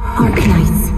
Arknights.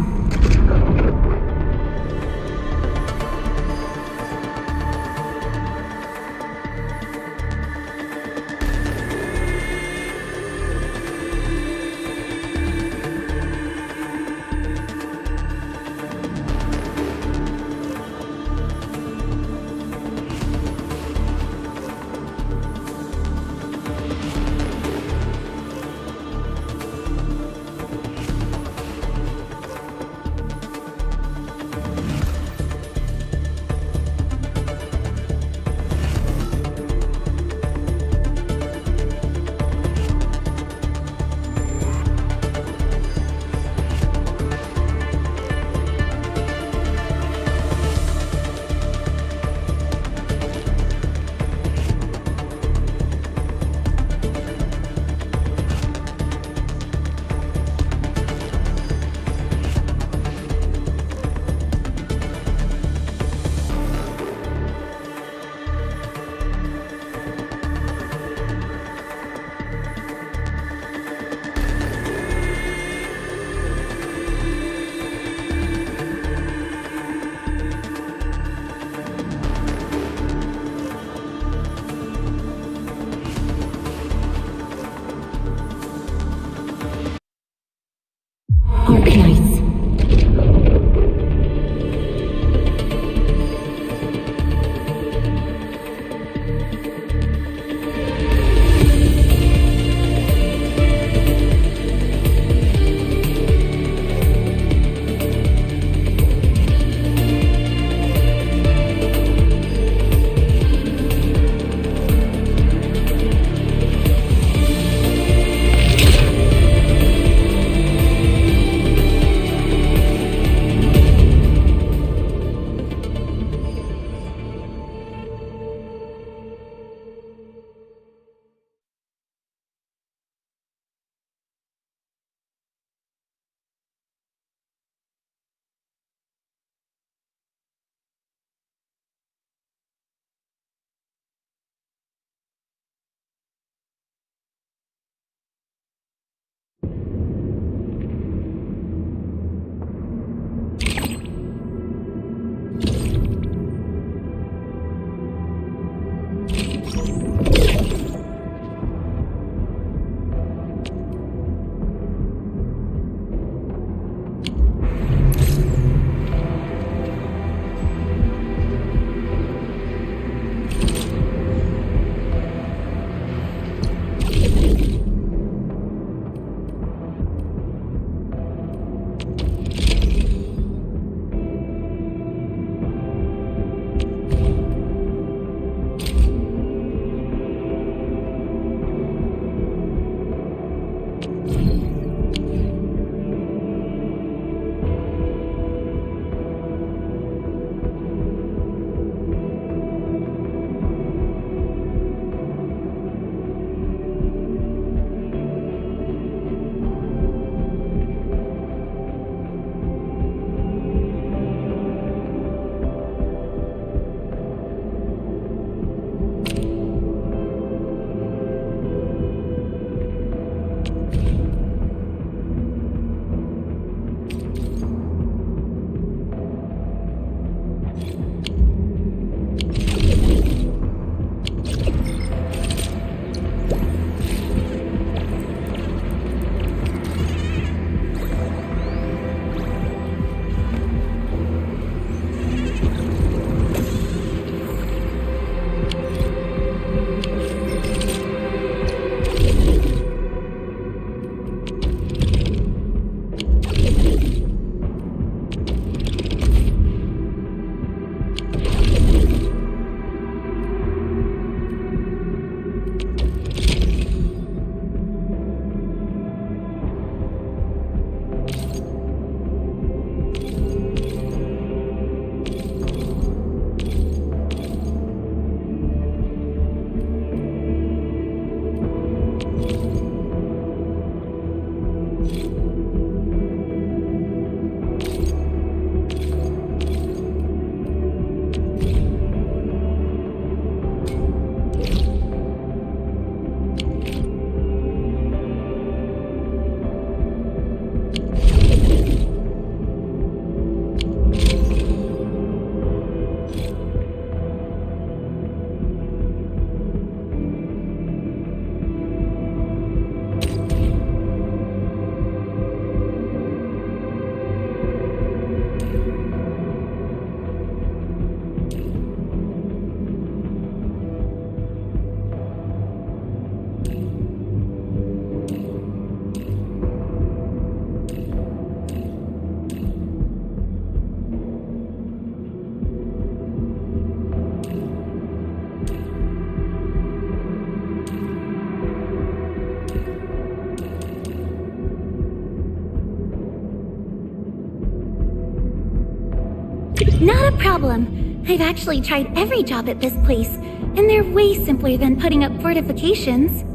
Arknights. Not a problem. I've actually tried every job at this place, and they're way simpler than putting up fortifications.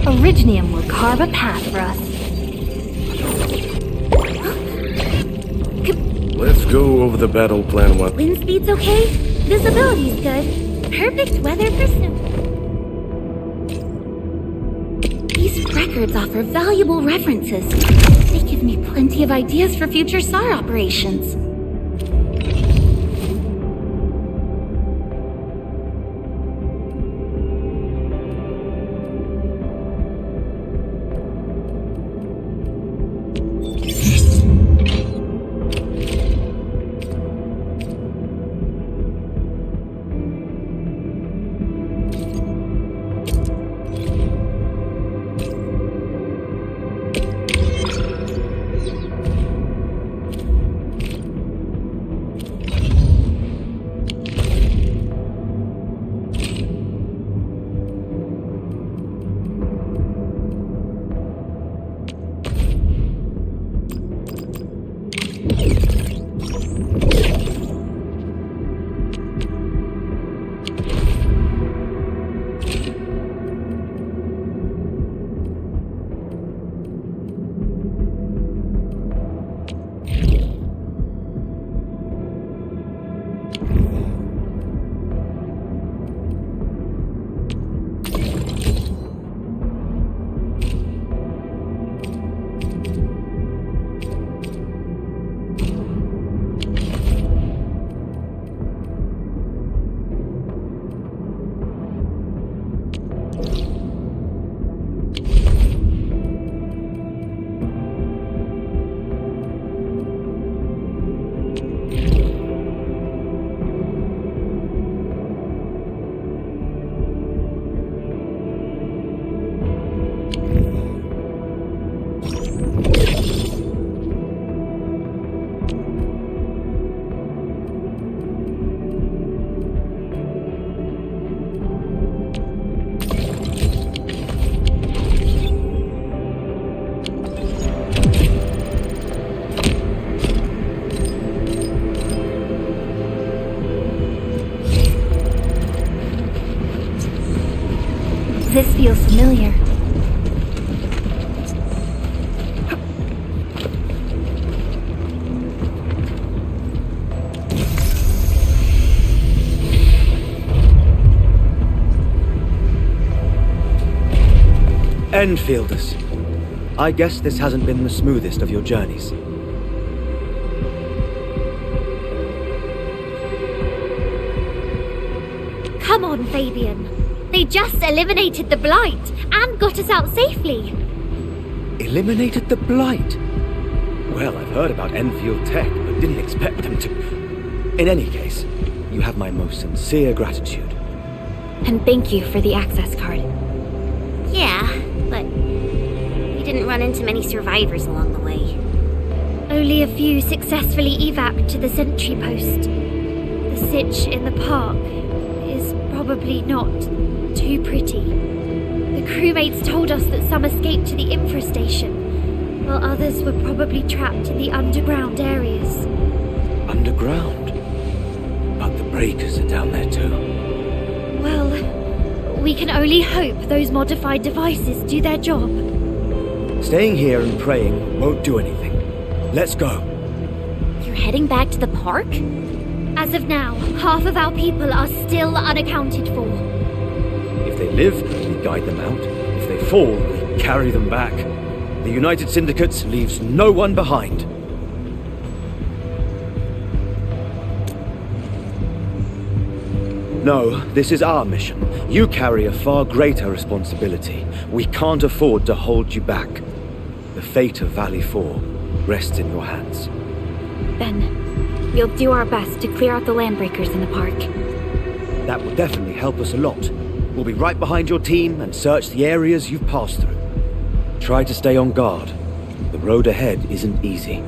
Originium will carve a path for us. Let's go over the battle plan once. Wind speed's okay? Visibility's good. Perfect weather for snow. These records offer valuable references. They give me plenty of ideas for future SAR operations. This feels familiar. Endfielders. I guess this hasn't been the smoothest of your journeys. Come on, Fabian. They just eliminated the Blight and got us out safely. Eliminated the Blight? Well, I've heard about Enfield tech, but didn't expect them to... In any case, you have my most sincere gratitude. And thank you for the access card. Yeah, but we didn't run into many survivors along the way. Only a few successfully evac'd to the sentry post. The sitch in the park is probably not too pretty. The crewmates told us that some escaped to the infrastation, while others were probably trapped in the underground areas. Underground? But the breakers are down there too. Well, we can only hope those modified devices do their job. Staying here and praying won't do anything. Let's go. You're heading back to the park? As of now, half of our people are still unaccounted for. If they live, we guide them out. If they fall, we carry them back. The United Syndicate leaves no one behind. No, this is our mission. You carry a far greater responsibility. We can't afford to hold you back. The fate of Valley 4 rests in your hands. Then, we'll do our best to clear out the landbreakers in the park. That will definitely help us a lot. We'll be right behind your team and search the areas you've passed through. Try to stay on guard. The road ahead isn't easy.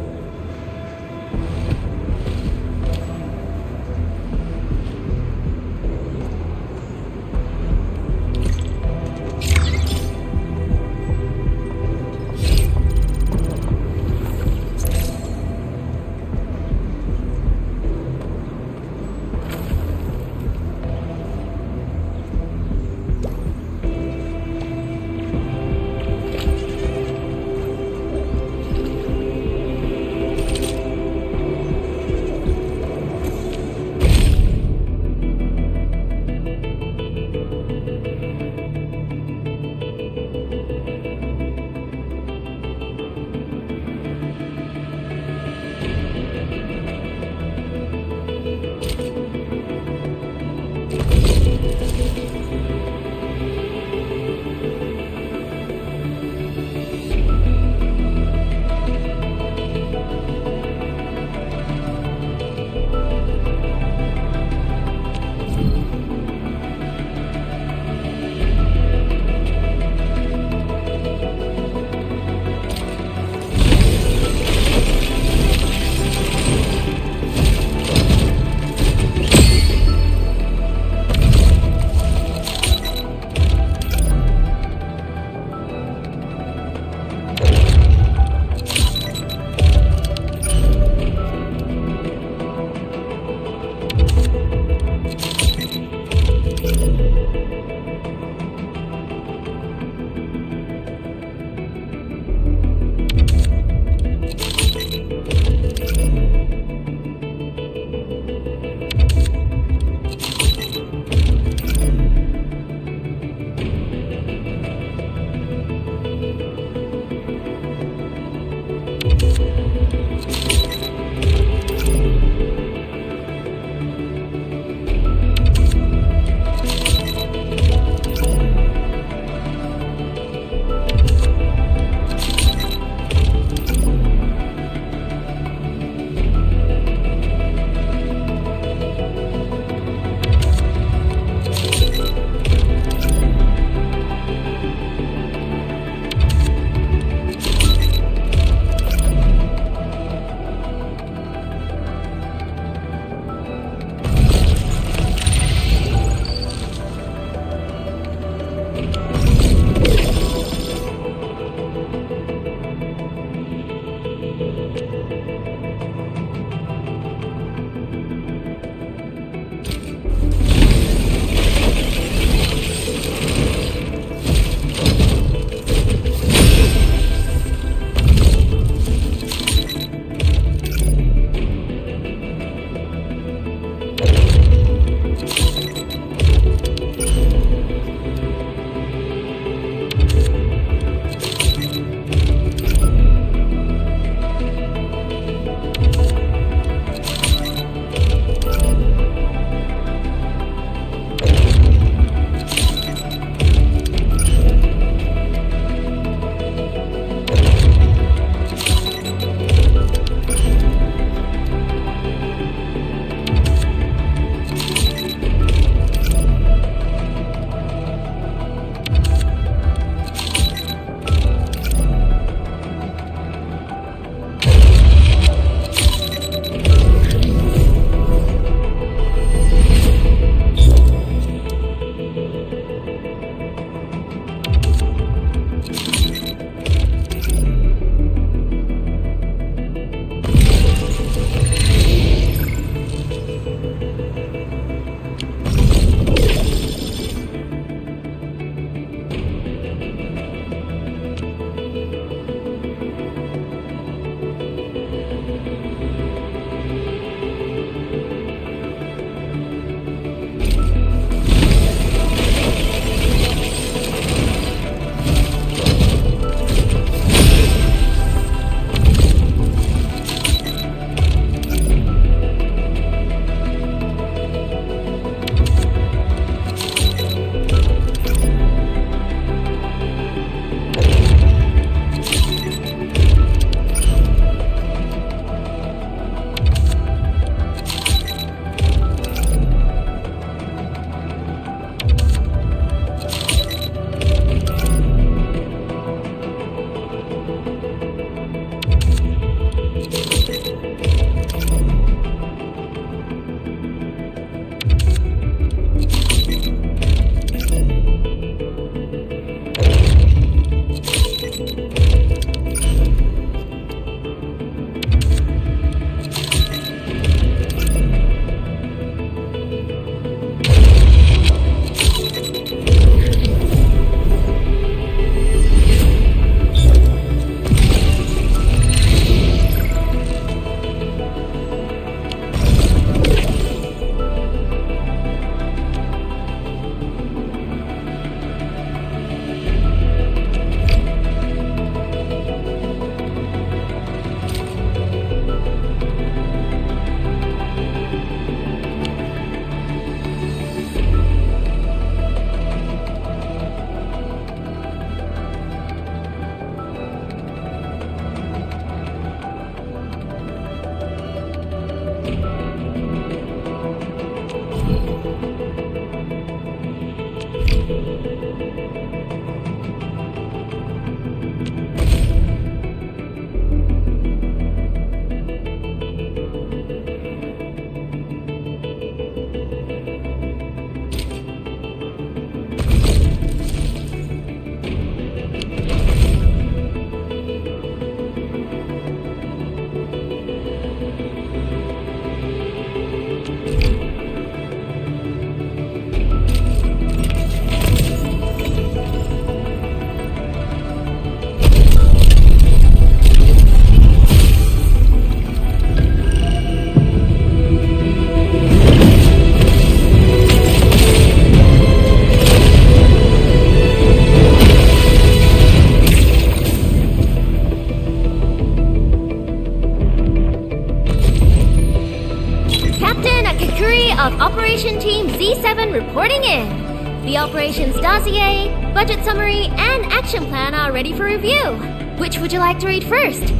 of Operation Team Z7 reporting in. The operations dossier, budget summary, and action plan are ready for review. Which would you like to read first?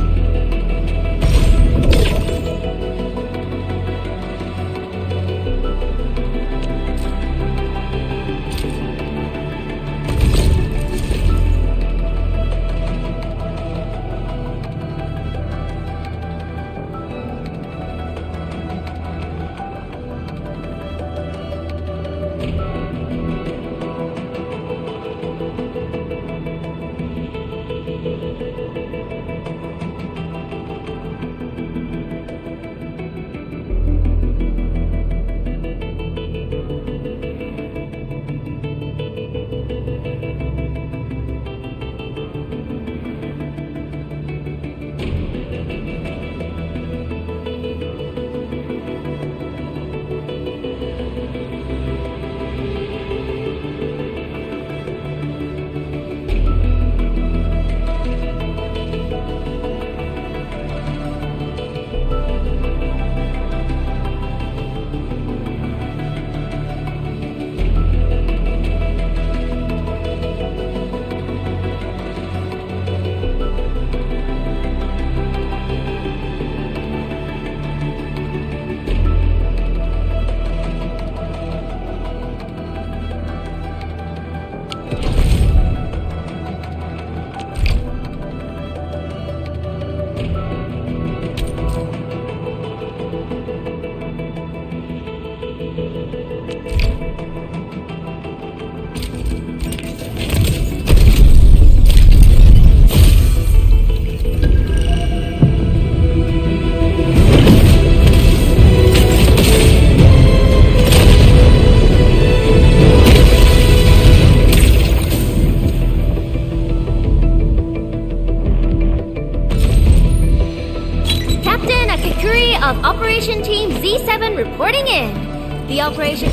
of Operation Team Z7 reporting in. The operation...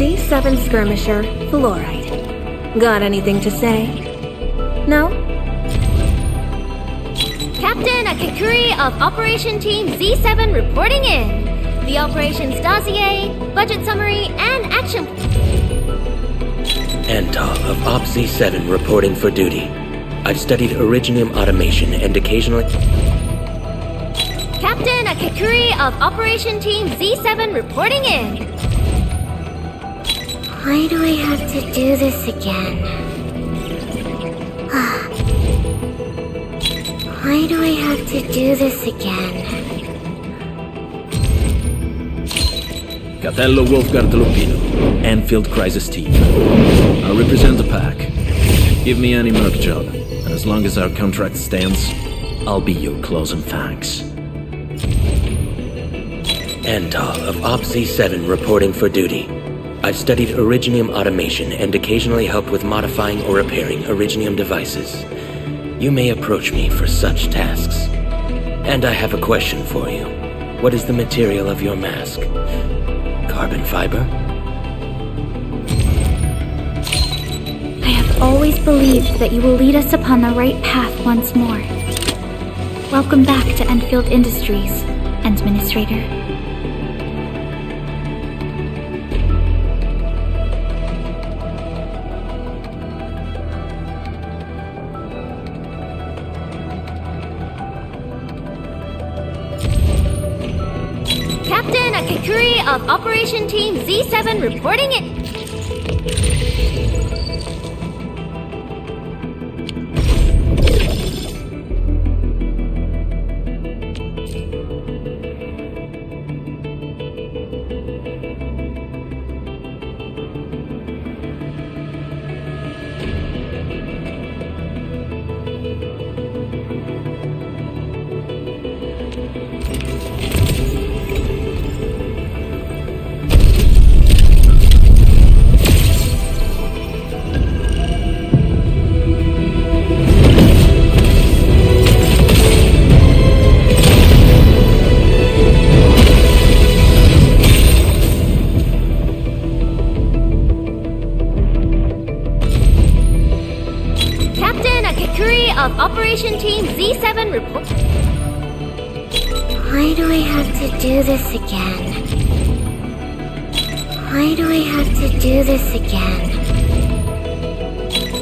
Z7 Skirmisher, Fluorite. Got anything to say? No? Captain Akikuri of Operation Team Z7 reporting in. The operations dossier, budget summary, and action... Antal of Op Z7 reporting for duty. I've studied Originium automation and occasionally... Captain Akikuri of Operation Team Z7 reporting in. Why do I have to do this again? Why do I have to do this again? Catello Wolfgard Lupino, Endfield Crisis Team. I represent the pack. Give me any merc job, and as long as our contract stands, I'll be your closing thanks. Antal of Op Z7 reporting for duty. I've studied Originium automation and occasionally help with modifying or repairing Originium devices. You may approach me for such tasks. And I have a question for you. What is the material of your mask? Carbon fiber? I have always believed that you will lead us upon the right path once more. Welcome back to Endfield Industries, Administrator. Captain Akikuri of Operation Team Z7 reporting in. of Operation Team Z7 report. Why do I have to do this again? Why do I have to do this again?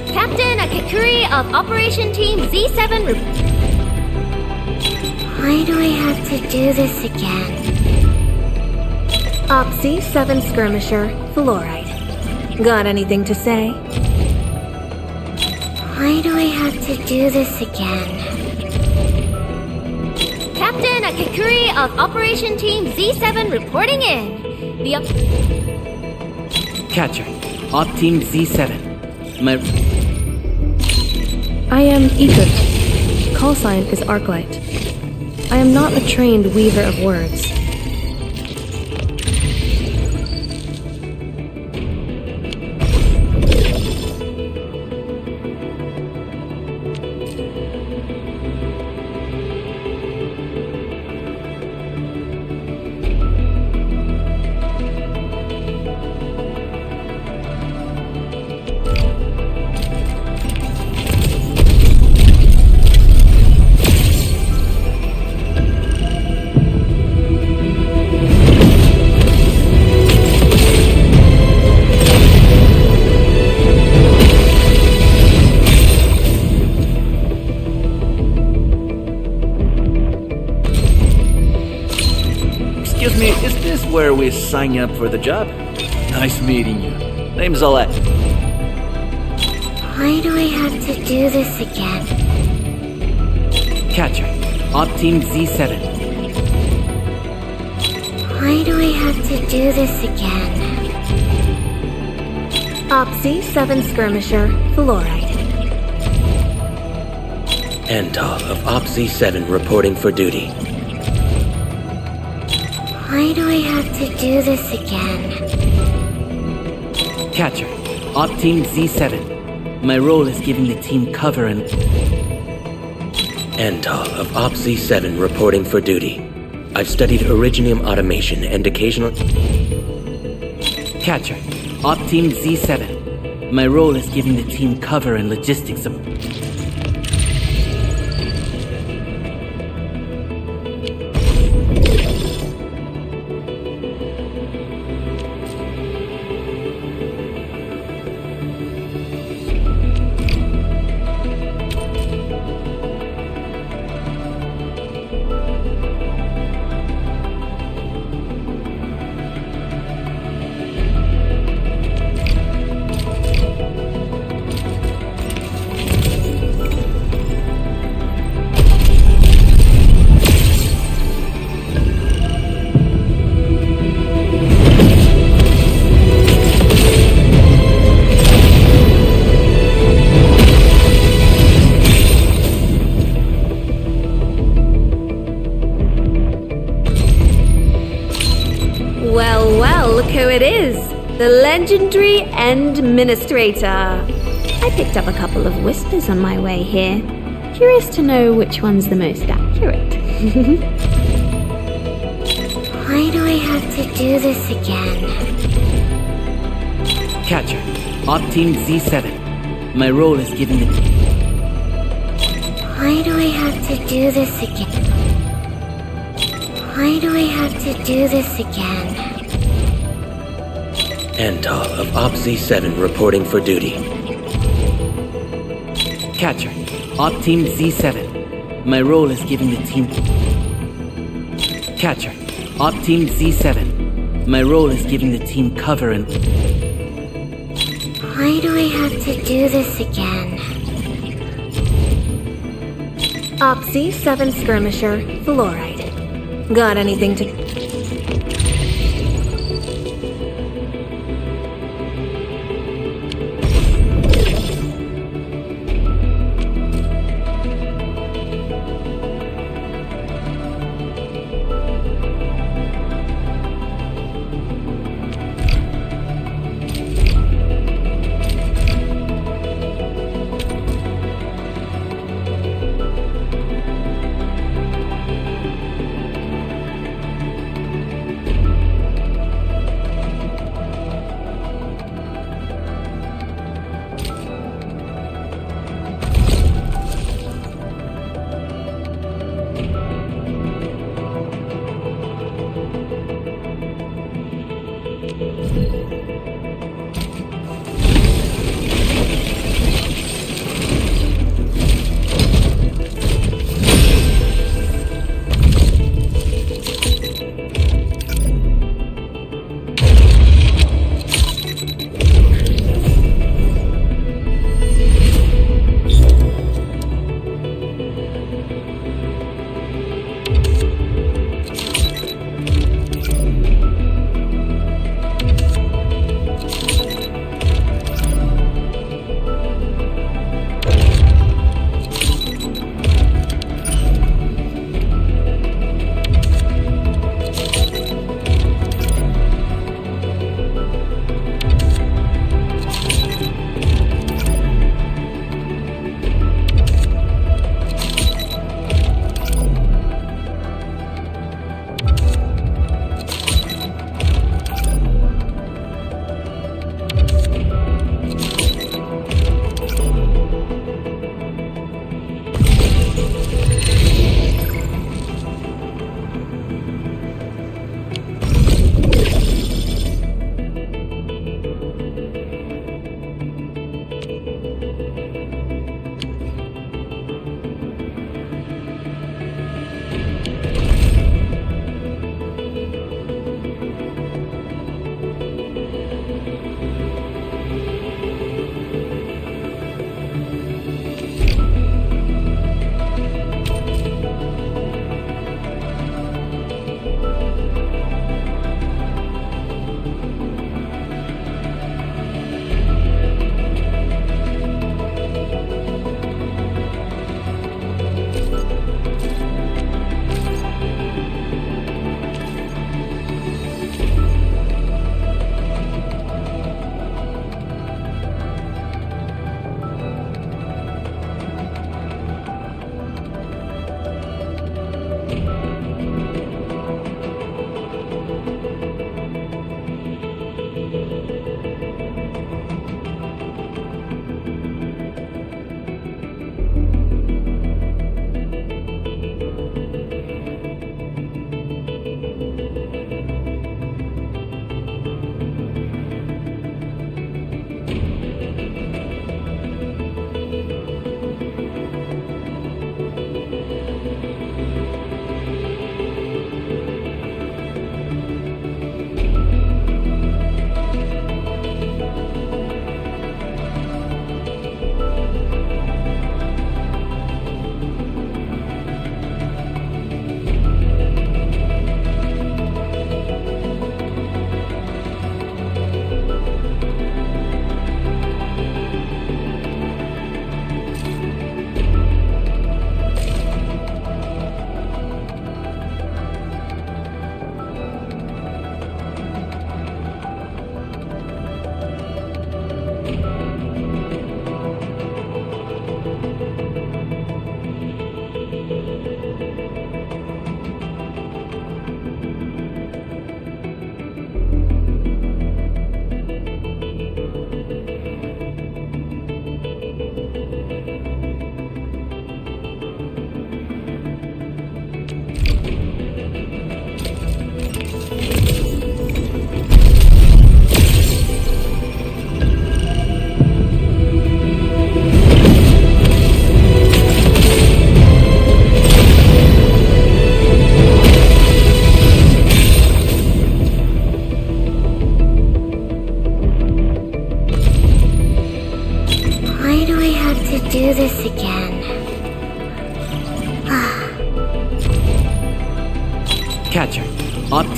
Captain Akakuri of Operation Team Z7 report. Why do I have to do this again? Opsy 7 Skirmisher, Fluoride. Got anything to say? Why do I have to do this again? Captain Akakuri of Operation Team Z7 reporting in. Catcher, Op Team Z7. I am Ether. Call sign is Arknight. I am not a trained weaver of words. Excuse me, is this where we sign up for the job? Nice meeting you. Name's Aloha. Why do I have to do this again? Catcher, Op Team Z7. Why do I have to do this again? Opsy 7 Skirmisher, Fluoride. Antal of Opsy 7 reporting for duty. Why do I have to do this again? Catcher, Op Team Z7. My role is giving the team cover and... Antal of Opsy 7 reporting for duty. I've studied originium automation and occasional... Catcher, Op Team Z7. My role is giving the team cover and logistics of... Well, look who it is. The legendary Administrator. I picked up a couple of whispers on my way here. Curious to know which one's the most accurate. Why do I have to do this again? Catcher, Op Team Z7. My role is giving the... Why do I have to do this again? Why do I have to do this again? Antal of Opsy 7 reporting for duty. Catcher, Op Team Z7. My role is giving the team... Catcher, Op Team Z7. My role is giving the team cover and... Why do I have to do this again? Opsy 7 Skirmisher, Fluoride. Got anything to...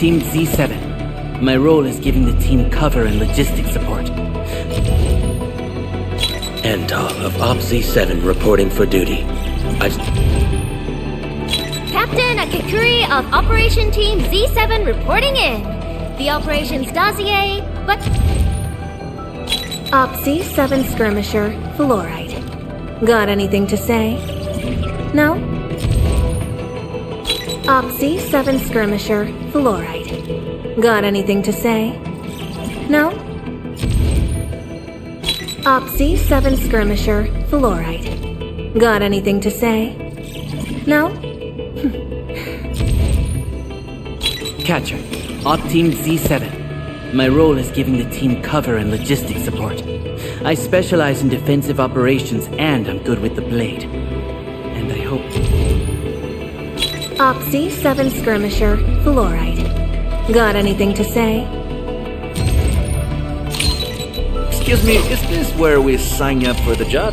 Team Z7. My role is giving the team cover and logistics support. Endar of Op Z7 reporting for duty. Captain Akakuri of Operation Team Z7 reporting in. The operations dossier, but... Op Z7 skirmisher, fluoride. Got anything to say? No? Op Z7 skirmisher, fluoride. Got anything to say? No? Op Z7 skirmisher, fluoride. Got anything to say? No? Catcher, Op Team Z7. My role is giving the team cover and logistics support. I specialize in defensive operations and I'm good with the blade. And I hope... Op Z7 skirmisher, fluoride. Got anything to say? Excuse me, is this where we sign up for the job?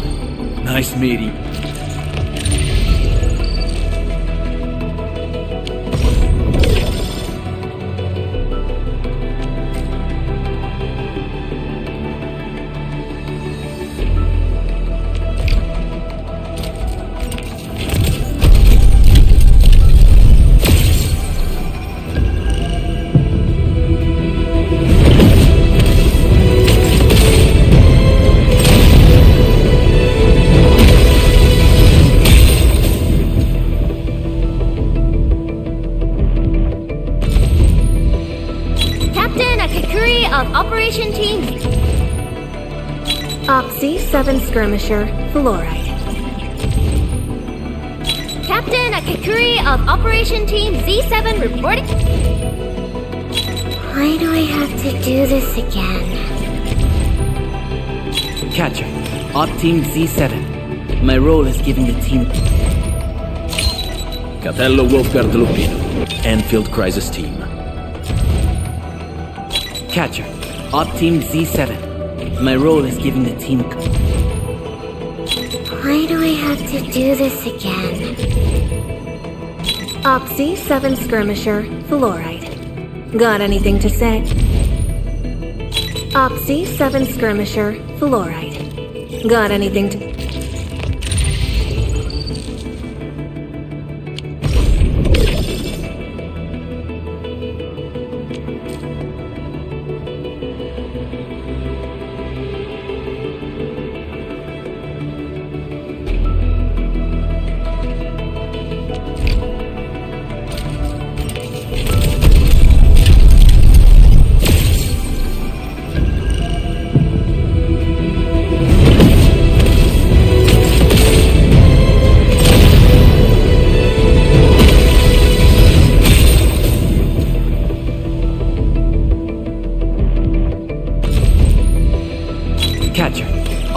Nice meeting. Operation Team... Op Z7 skirmisher, fluoride. Captain Akakuri of Operation Team Z7 reporting... Why do I have to do this again? Catcher, Op Team Z7. My role is giving the team... Catello Wolfguard Lupino, Endfield Crisis Team. Catcher, Op Team Z7. My role is giving the team... Why do I have to do this again? Op Z7 skirmisher, fluoride. Got anything to say? Op Z7 skirmisher, fluoride. Got anything to...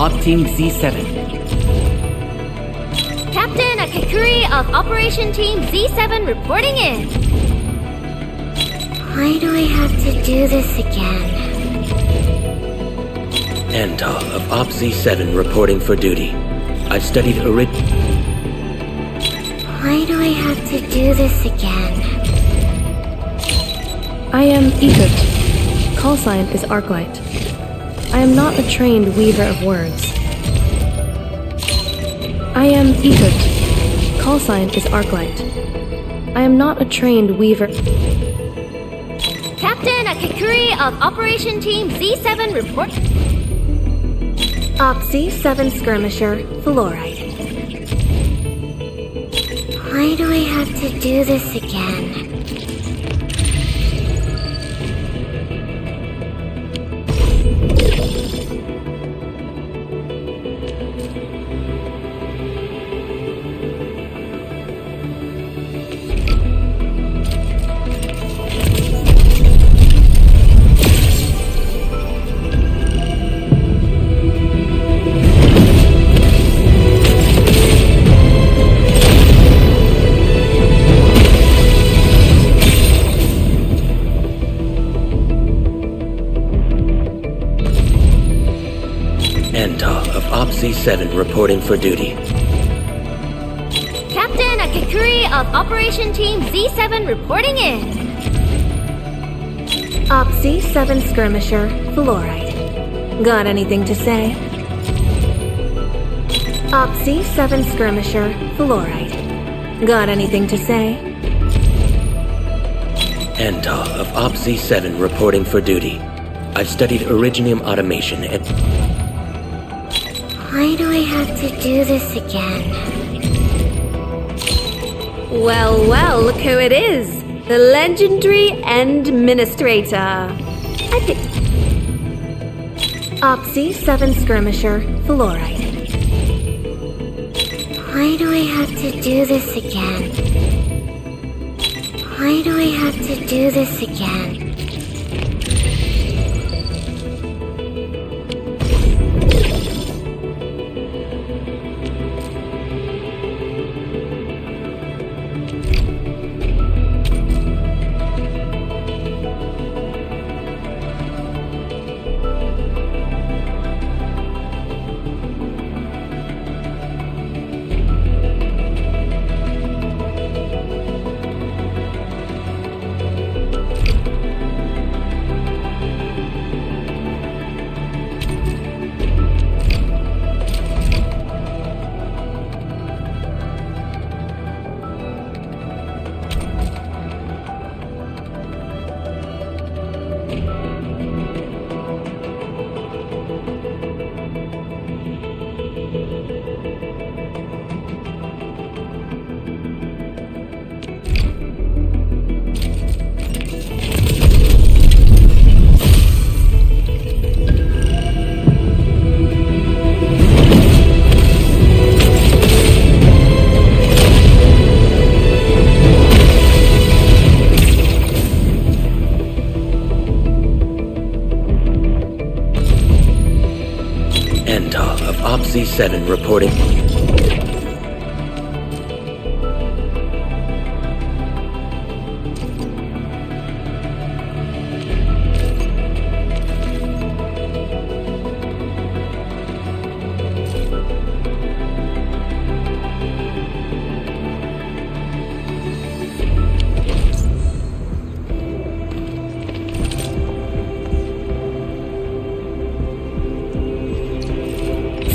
Op Team Z7. Captain Akakuri of Operation Team Z7 reporting in. Why do I have to do this again? Endar of Op Z7 reporting for duty. I've studied Why do I have to do this again? I am Egypt. Call sign is Arknight. I am not a trained weaver of words. I am Egypt. Call sign is Arknight. I am not a trained weaver. Captain Akakuri of Operation Team Z7 report. Op Z7 skirmisher, fluoride. Why do I have to do this again? Z7 reporting for duty. Captain Akakuri of Operation Team Z7 reporting in. Opsy 7 Skirmisher, Fluorite. Got anything to say? Opsy 7 Skirmisher, Fluorite. Got anything to say? Antar of Opsy 7 reporting for duty. I've studied Originium automation and... Why do I have to do this again? Well, well, look who it is. The legendary Endministrator. I picked... Opsy 7 Skirmisher, Fluorite. Why do I have to do this again? Why do I have to do this again? Opsy 7 reporting.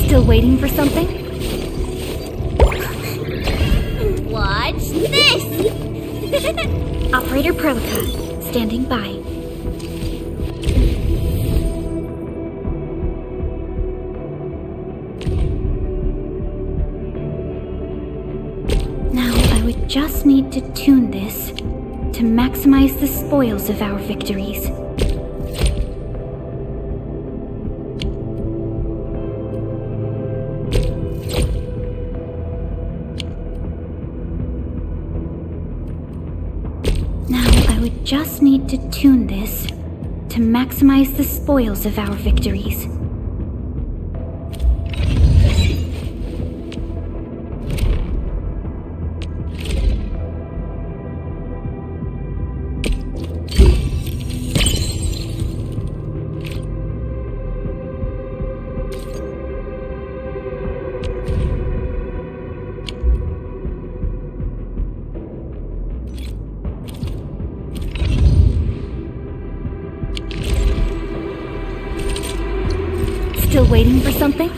Still waiting for something? Watch this! Operator Prelica, standing by. Now I would just need to tune this to maximize the spoils of our victories. Just need to tune this to maximize the spoils of our victories. Still waiting for something?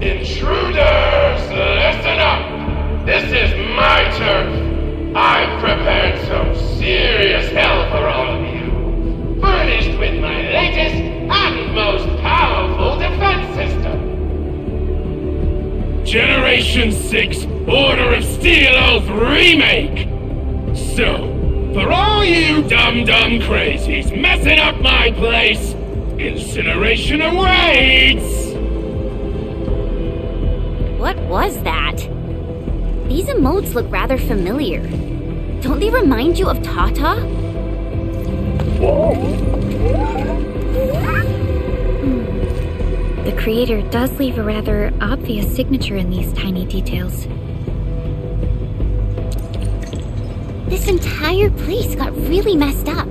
Intruders, listen up! This is my turf! I've prepared some serious hell for all of you. Furnished with my latest and most powerful defense system. Generation 6 Order of Steel Oath Remake! So, for all you dumb crazies messing up my place, incineration awaits! What was that? These emotes look rather familiar. Don't they remind you of Tata? The creator does leave a rather obvious signature in these tiny details. This entire place got really messed up.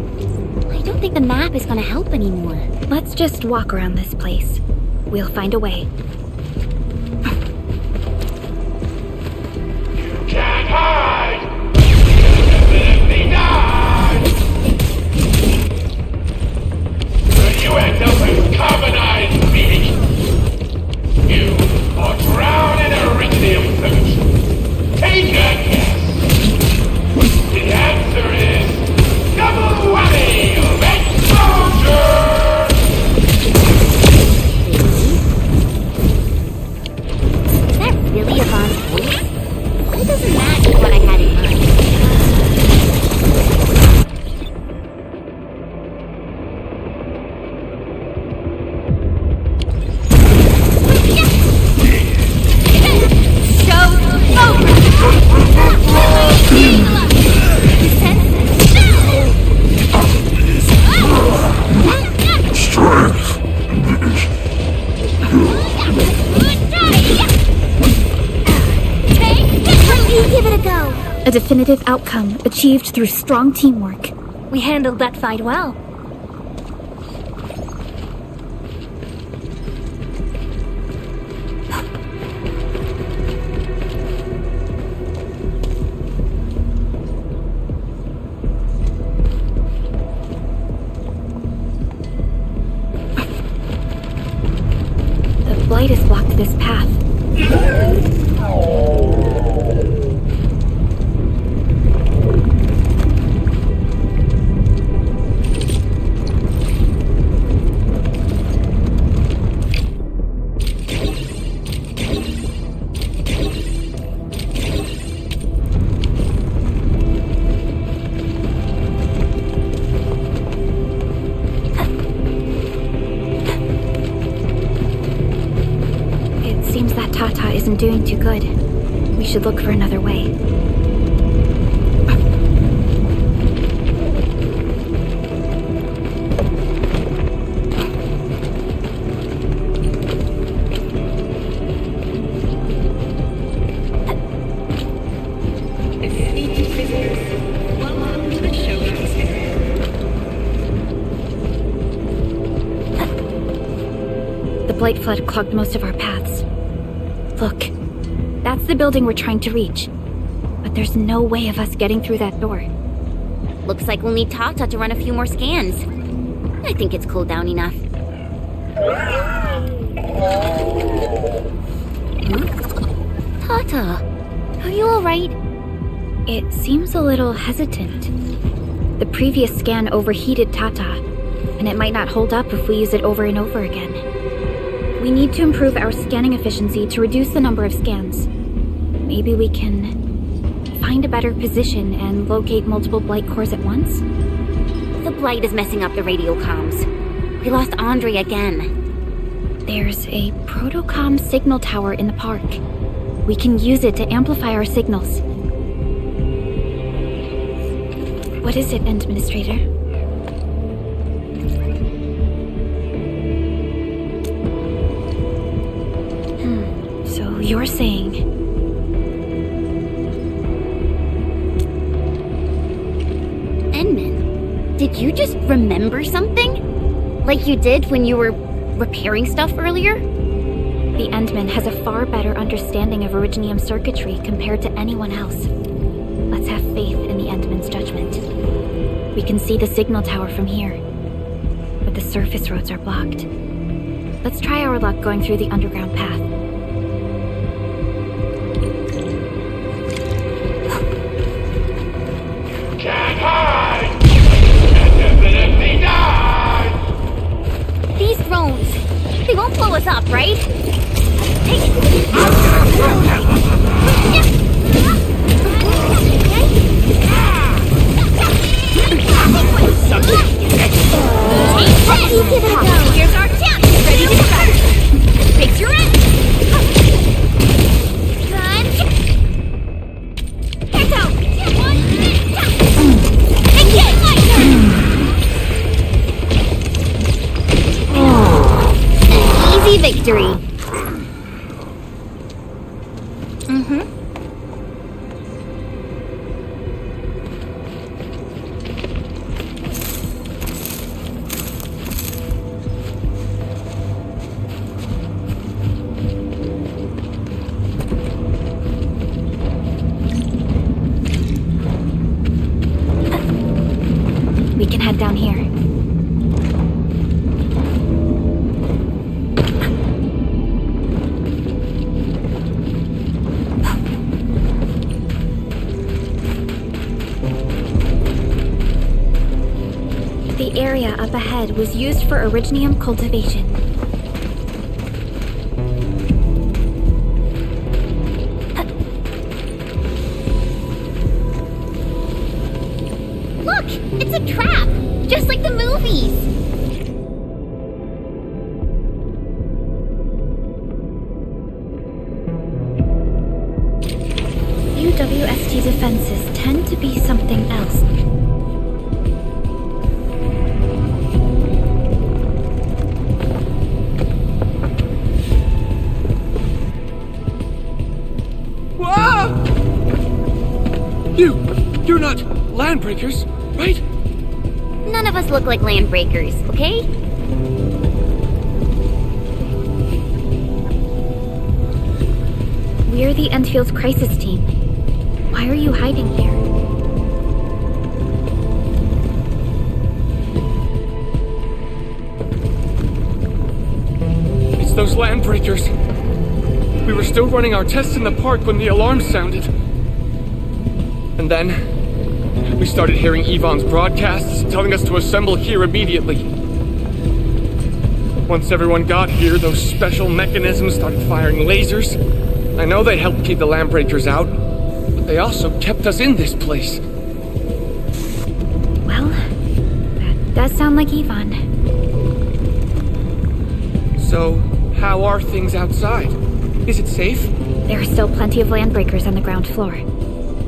I don't think the map is gonna help anymore. Let's just walk around this place. We'll find a way. A definitive outcome achieved through strong teamwork. We handled that fight well. The blight has blocked this path. Isn't doing too good. We should look for another way. Esteemed visitors, welcome to the showcase area. The blight flood clogged most of our paths. Look, that's the building we're trying to reach. But there's no way of us getting through that door. Looks like we'll need Tata to run a few more scans. I think it's cooled down enough. Tata, are you alright? It seems a little hesitant. The previous scan overheated Tata, and it might not hold up if we use it over and over again. We need to improve our scanning efficiency to reduce the number of scans. Maybe we can find a better position and locate multiple blight cores at once? The blight is messing up the radio comms. We lost Andre again. There's a protocom signal tower in the park. We can use it to amplify our signals. What is it, Administrator? So you're saying... Enman, did you just remember something? Like you did when you were repairing stuff earlier? The Endman has a far better understanding of Originium circuitry compared to anyone else. Let's have faith in the Endman's judgment. We can see the signal tower from here, but the surface roads are blocked. Let's try our luck going through the underground path. Can't hide! Can't definitely die! These drones, they won't blow us up, right? Take it! Give it a go. Here's our chance. Ready to strike. Picture it. Gun. Hands out. One. Take it. Easy victory. We can head down here. The area up ahead was used for Originium cultivation. Look, it's a trap, just like the movies. UWST defenses tend to be something else. You're not landbreakers, right? None of us look like landbreakers, okay? We're the Endfield's crisis team. Why are you hiding here? It's those landbreakers. We were still running our tests in the park when the alarm sounded. And then, we started hearing Yvonne's broadcasts telling us to assemble here immediately. Once everyone got here, those special mechanisms started firing lasers. I know they helped keep the landbreakers out, but they also kept us in this place. Well, that does sound like Yvonne. So, how are things outside? Is it safe? There are still plenty of landbreakers on the ground floor.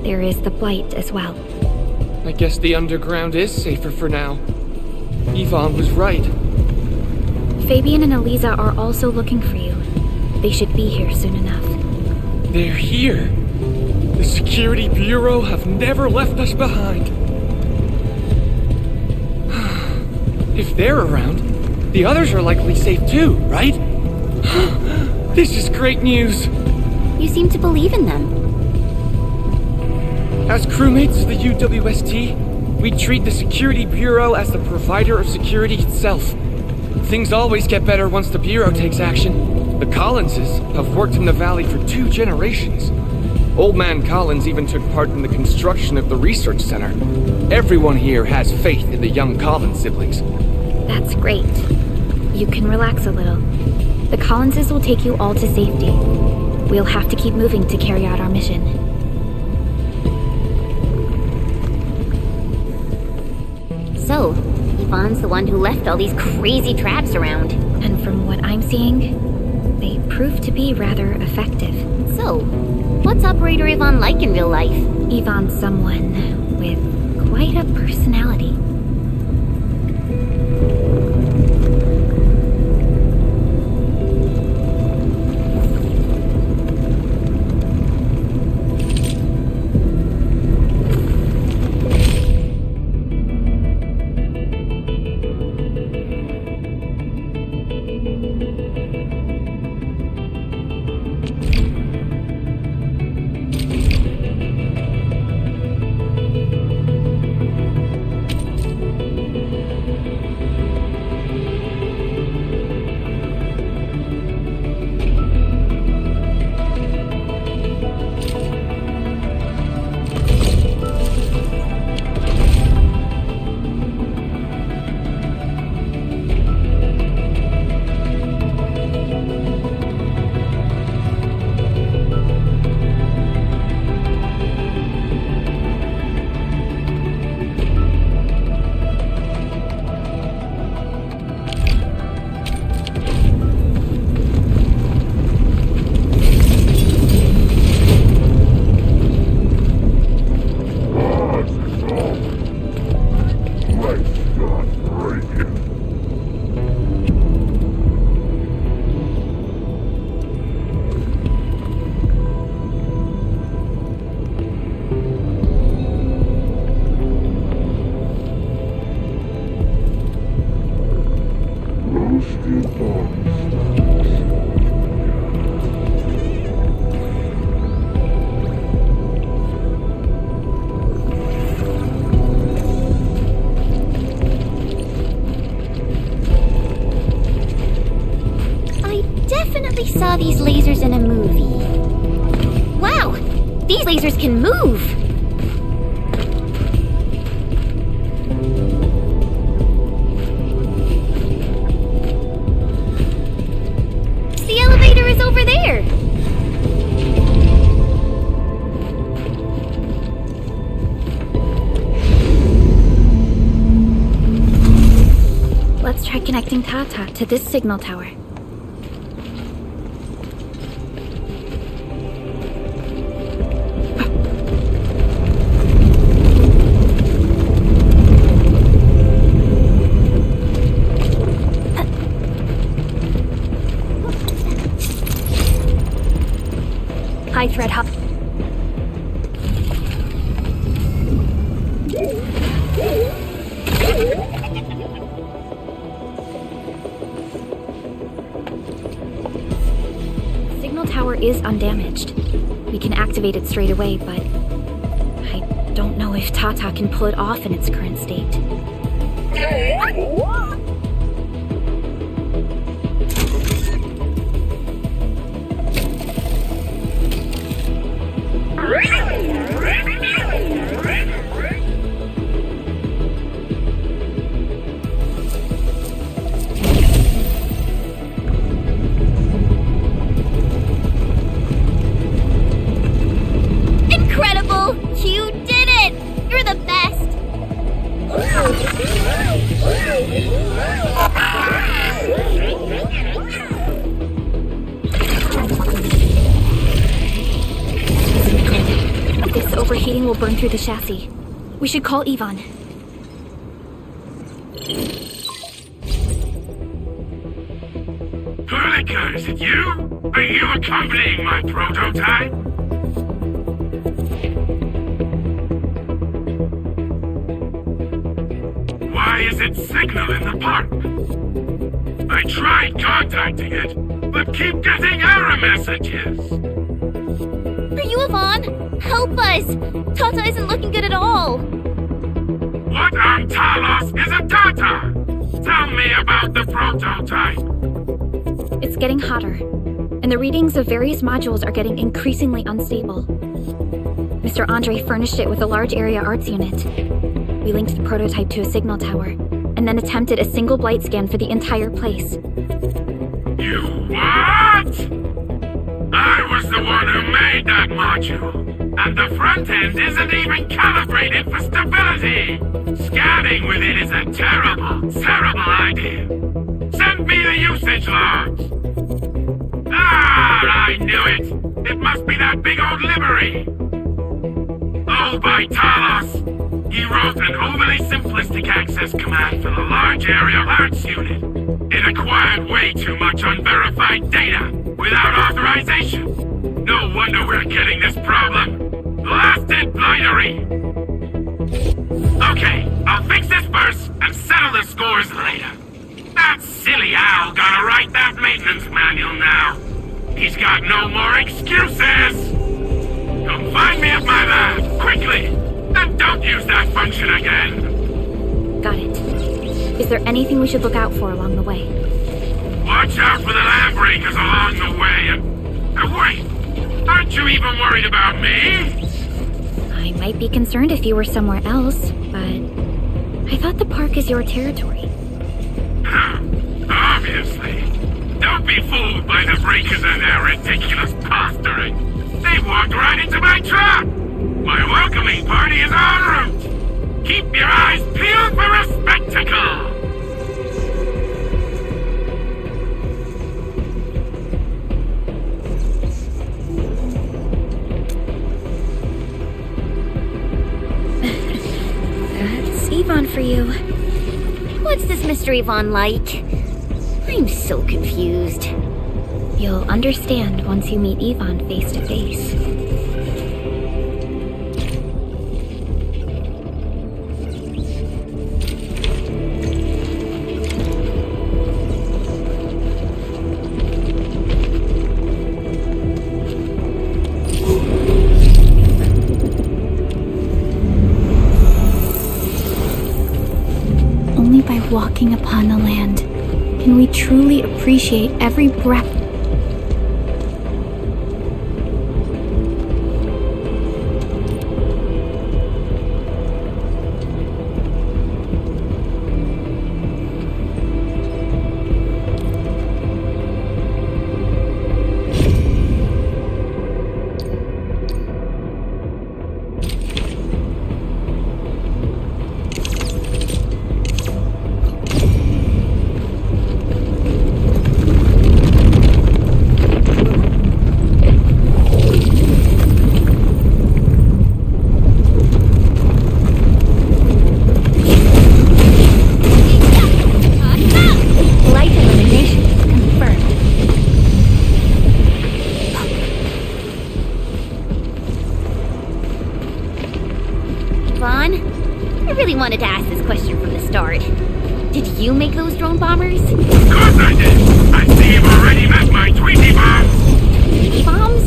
There is the Blight as well. I guess the underground is safer for now. Yvonne was right. Fabian and Eliza are also looking for you. They should be here soon enough. They're here. The Security Bureau have never left us behind. If they're around, the others are likely safe too, right? This is great news. You seem to believe in them. As crewmates of the UWST, we treat the Security Bureau as the provider of security itself. Things always get better once the Bureau takes action. The Collinses have worked in the Valley for 2 generations. Old Man Collins even took part in the construction of the research center. Everyone here has faith in the young Collins siblings. That's great. You can relax a little. The Collinses will take you all to safety. We'll have to keep moving to carry out our mission. So, Yvonne's the one who left all these crazy traps around. And from what I'm seeing, they prove to be rather effective. So, what's Operator Yvonne like in real life? Yvonne's someone with quite a personality. Saw these lasers in a movie. Wow! These lasers can move! The elevator is over there! Let's try connecting Tata to this signal tower. High threat hub. Signal tower is undamaged. We can activate it straight away, but I don't know if Tata can pull it off in its current state. Incredible! You did it! You're the best! This overheating will burn through the chassis. We should call Yvonne. Hurricane, is it you? Are you accompanying my prototype? Why is it signal in the park? I tried contacting it, but keep getting error messages. Are you Yvonne? Help us! Tata isn't looking good at all! What on Talos is a Tata? Tell me about the prototype. It's getting hotter, and the readings of various modules are getting increasingly unstable. Mr. Andre furnished it with a large area arts unit. We linked the prototype to a signal tower, and then attempted a single blight scan for the entire place. You what? I was the one who made that module, and the front end isn't even calibrated for stability. Scanning with it is a terrible, terrible idea. Send me the usage logs. Ah, I knew it. It must be that big old livery. Oh, by Talos. He wrote an overly simplistic access command for the large area arts unit. It acquired way too much unverified data without authorization. No wonder we're getting this problem. Blasted blightery. Okay, I'll fix this first and settle the scores later. That silly owl gotta write that maintenance manual now. He's got no more excuses. Come find me at my lab, quickly. And don't use that function again. Got it. Is there anything we should look out for along the way? Watch out for the lab breakers along the way and wait, aren't you even worried about me? I might be concerned if you were somewhere else, but I thought the park is your territory. Obviously. Don't be fooled by the breakers and their ridiculous posturing. They've walked right into my trap. My welcoming party is en route. Keep your eyes peeled for a spectacle. That's Yvonne for you. What's this Mr. Yvonne like? I'm so confused. You'll understand once you meet Yvonne face to face. Only by walking upon the land can we truly appreciate every breath. I really wanted to ask this question from the start. Did you make those drone bombers? Of course I did! I see you've already met my Tweety bombs! Tweety bombs?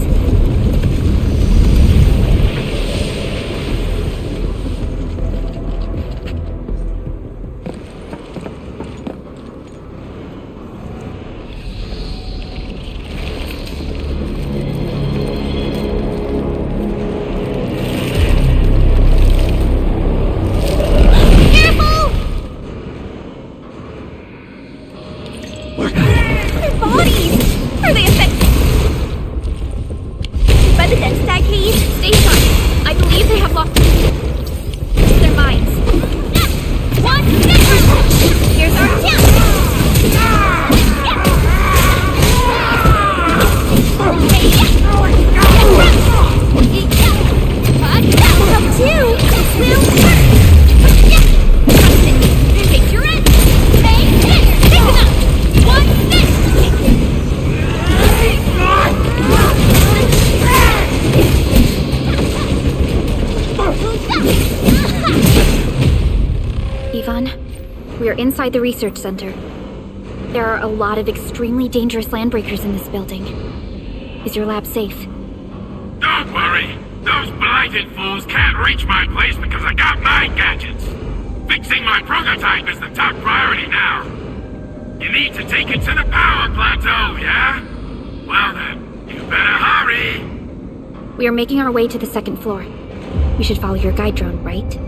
Inside the research center. There are a lot of extremely dangerous landbreakers in this building. Is your lab safe? Don't worry. Those blighted fools can't reach my place because I got my gadgets. Fixing my prototype is the top priority now. You need to take it to the power plateau, yeah? Well then, you better hurry. We are making our way to the second floor. We should follow your guide drone, right?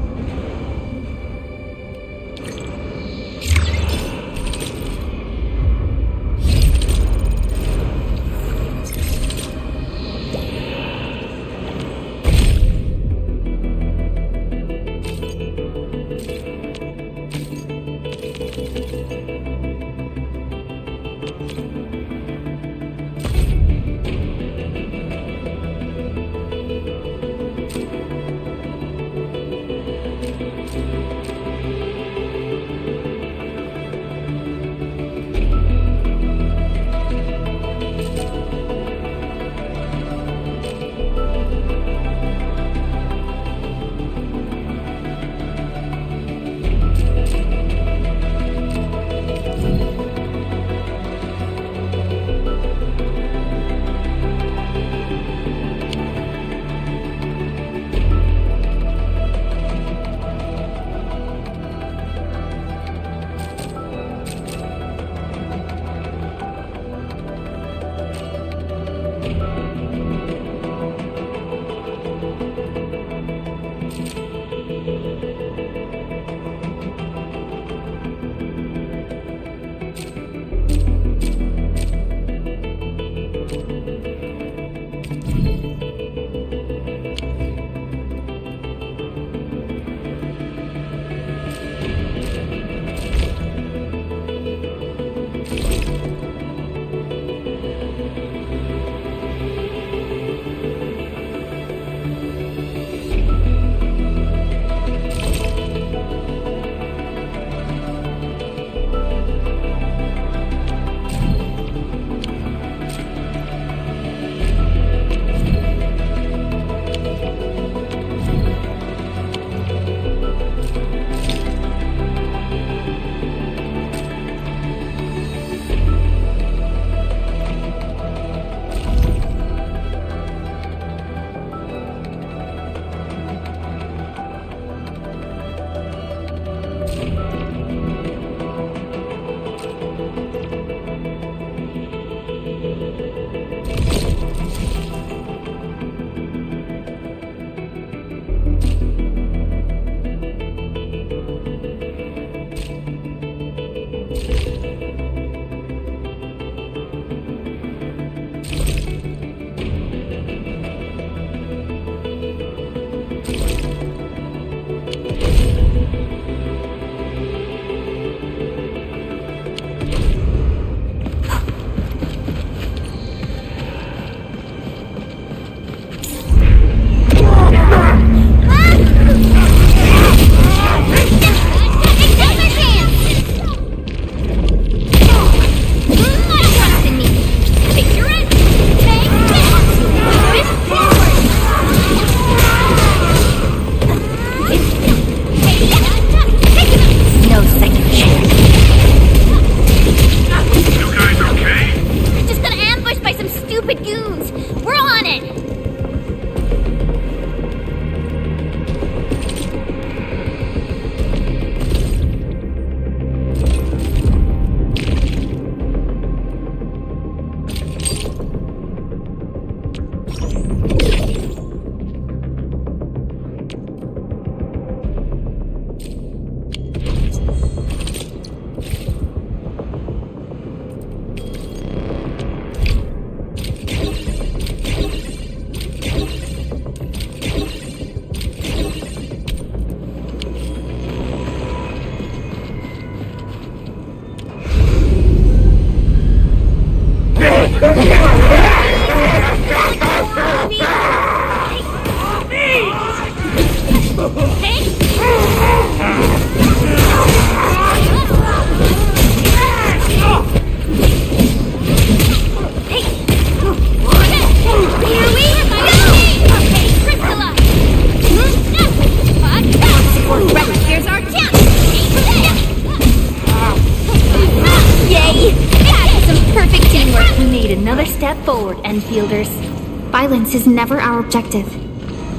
Violence is never our objective.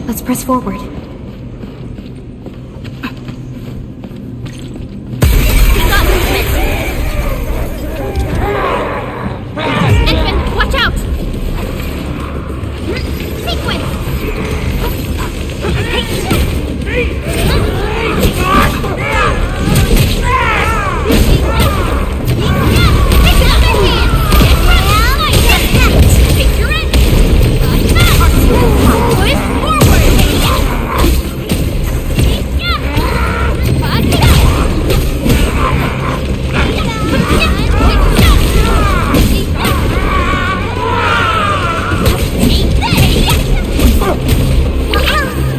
Let's press forward. Endfield, watch out! Sequence!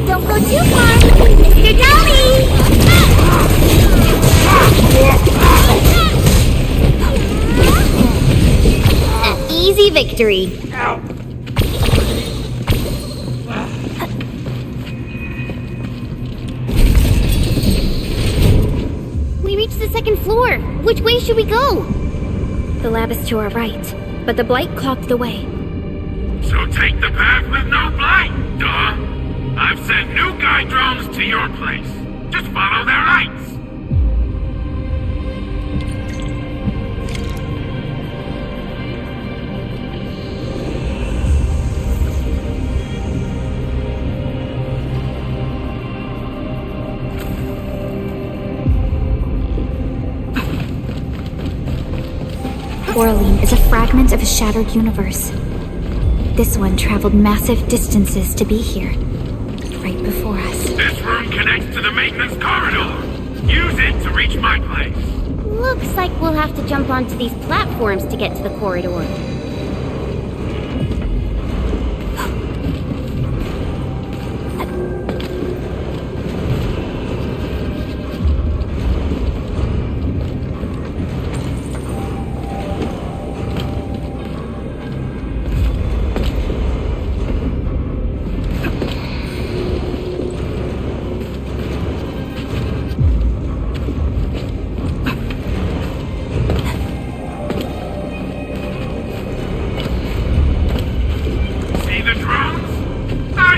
Don't go too far, Mr. Dolly! An easy victory. We reached the second floor. Which way should we go? The lab is to our right, but the blight clocked the way. So take the path with no blight, duh. I've sent new guide drones to your place. Just follow their lights. Oraline is a fragment of a shattered universe. This one traveled massive distances to be here, right before us. This room connects to the maintenance corridor. Use it to reach my place. Looks like we'll have to jump onto these platforms to get to the corridor.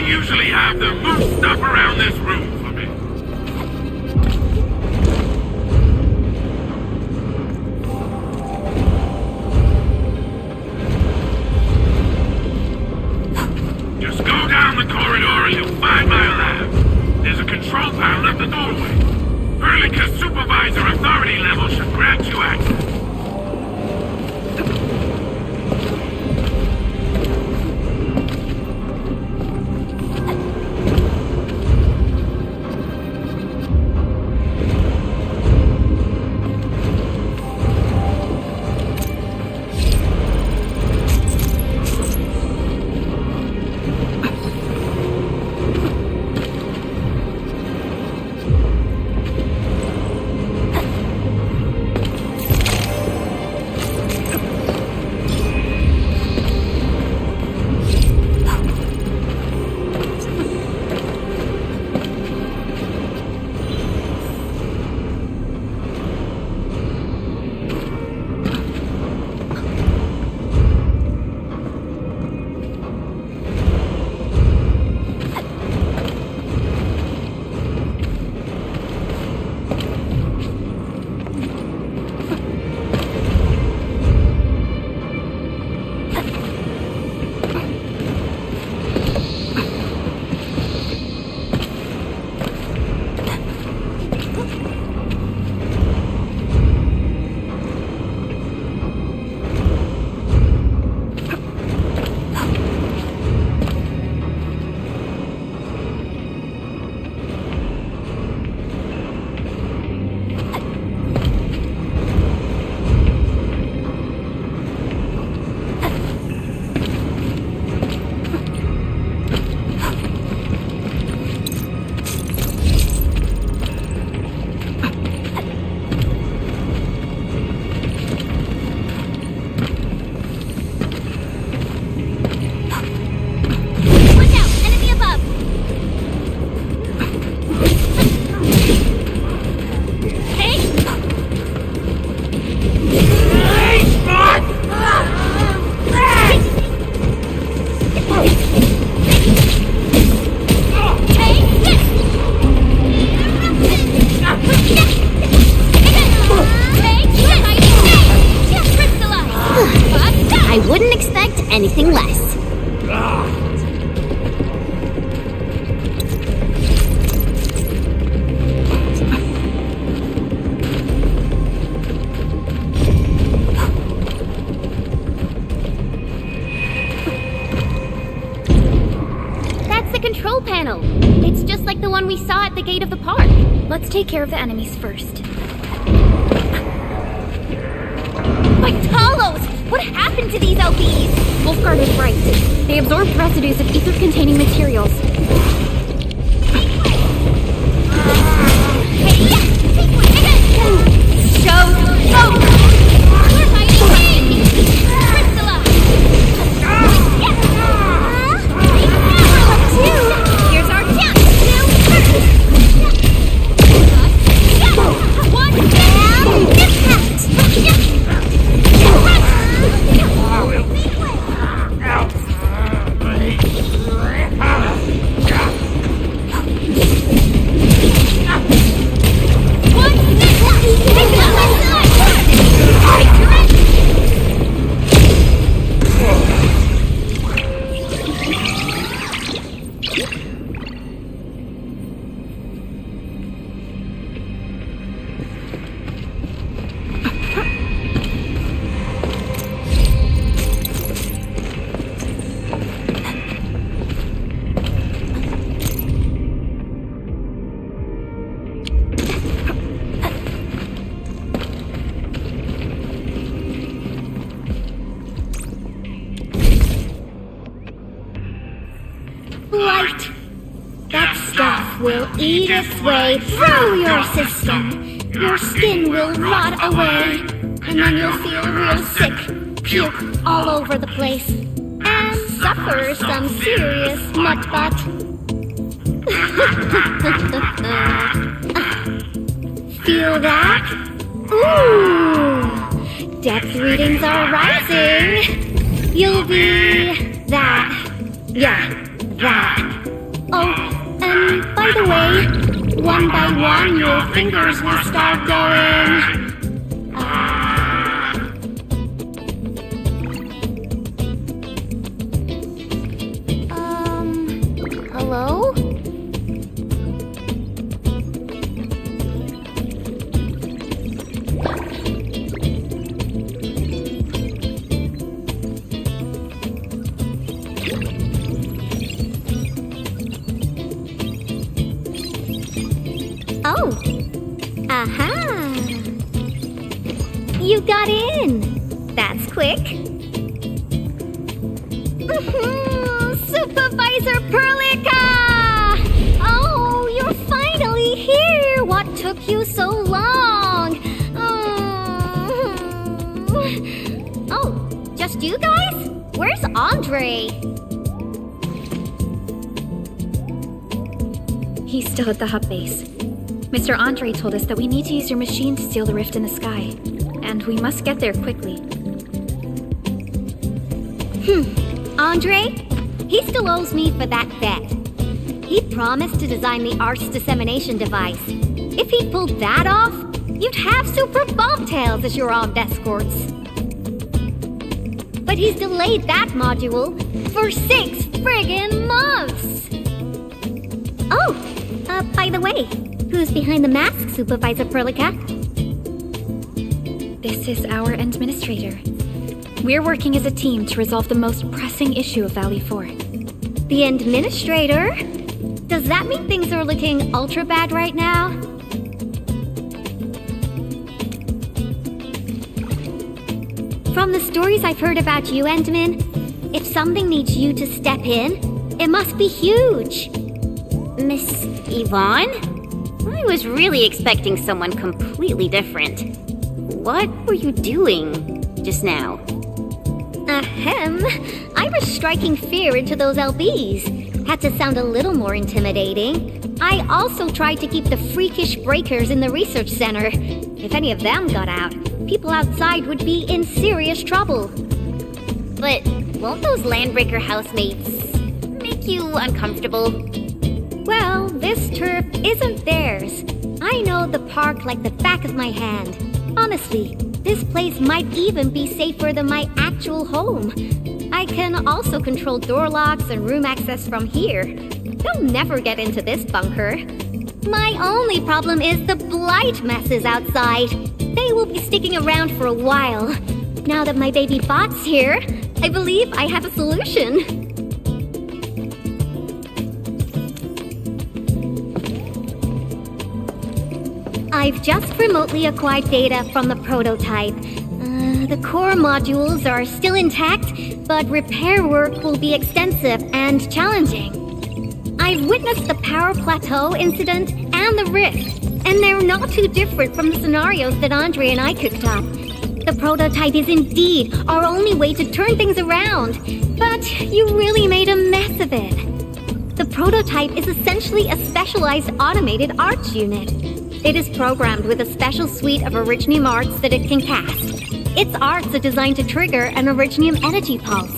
Usually have them move stuff around this room for me. Just go down the corridor and you'll find my lab. There's a control panel at the doorway. Verlica's supervisor authority level should grant you access. the control panel. It's just like the one we saw at the gate of the park. Let's take care of the enemies first. My Talos! What happened to these LBs? Wolfguard is right. They absorbed residues of ether-containing materials. Here's our chance! One down! Impact! Light! That stuff will eat its way through your system. Your skin will rot away, and then you'll feel real sick, puke all over the place, and suffer some serious nut butt. Feel that? Ooh! Depth readings are rising. You'll be that. Yeah. That. Oh, and by the way, one by one your fingers will start going. Hello? Oh. Aha. You got in. That's quick. Supervisor Perlica! Oh, you're finally here. What took you so long? Oh, just you guys? Where's Andre? He's still at the hub base. Mr. Andre told us that we need to use your machine to seal the rift in the sky. And we must get there quickly. Andre? He still owes me for that bet. He promised to design the Art's dissemination device. If he pulled that off, you'd have super bobtails as your armed escorts. But he's delayed that module for 6 friggin' months! Oh, by the way, who's behind the mask, Supervisor Perlica? This is our administrator. We're working as a team to resolve the most pressing issue of Valley 4. The administrator? Does that mean things are looking ultra bad right now? From the stories I've heard about you, Endman, if something needs you to step in, it must be huge. Miss Yvonne? I was really expecting someone completely different. What were you doing just now? Ahem. I was striking fear into those LBs. Had to sound a little more intimidating. I also tried to keep the freakish breakers in the research center. If any of them got out, people outside would be in serious trouble. But won't those Landbreaker housemates make you uncomfortable? Well, this turf isn't theirs. I know the park like the back of my hand. Honestly, this place might even be safer than my actual home. I can also control door locks and room access from here. They'll never get into this bunker. My only problem is the blight messes outside. They will be sticking around for a while. Now that my baby bot's here, I believe I have a solution. I've just remotely acquired data from the prototype. The core modules are still intact, but repair work will be extensive and challenging. I've witnessed the power plateau incident and the rift, and they're not too different from the scenarios that Andre and I cooked up. The prototype is indeed our only way to turn things around, but you really made a mess of it. The prototype is essentially a specialized automated arts unit. It is programmed with a special suite of Originium arts that it can cast. Its arts are designed to trigger an Originium energy pulse.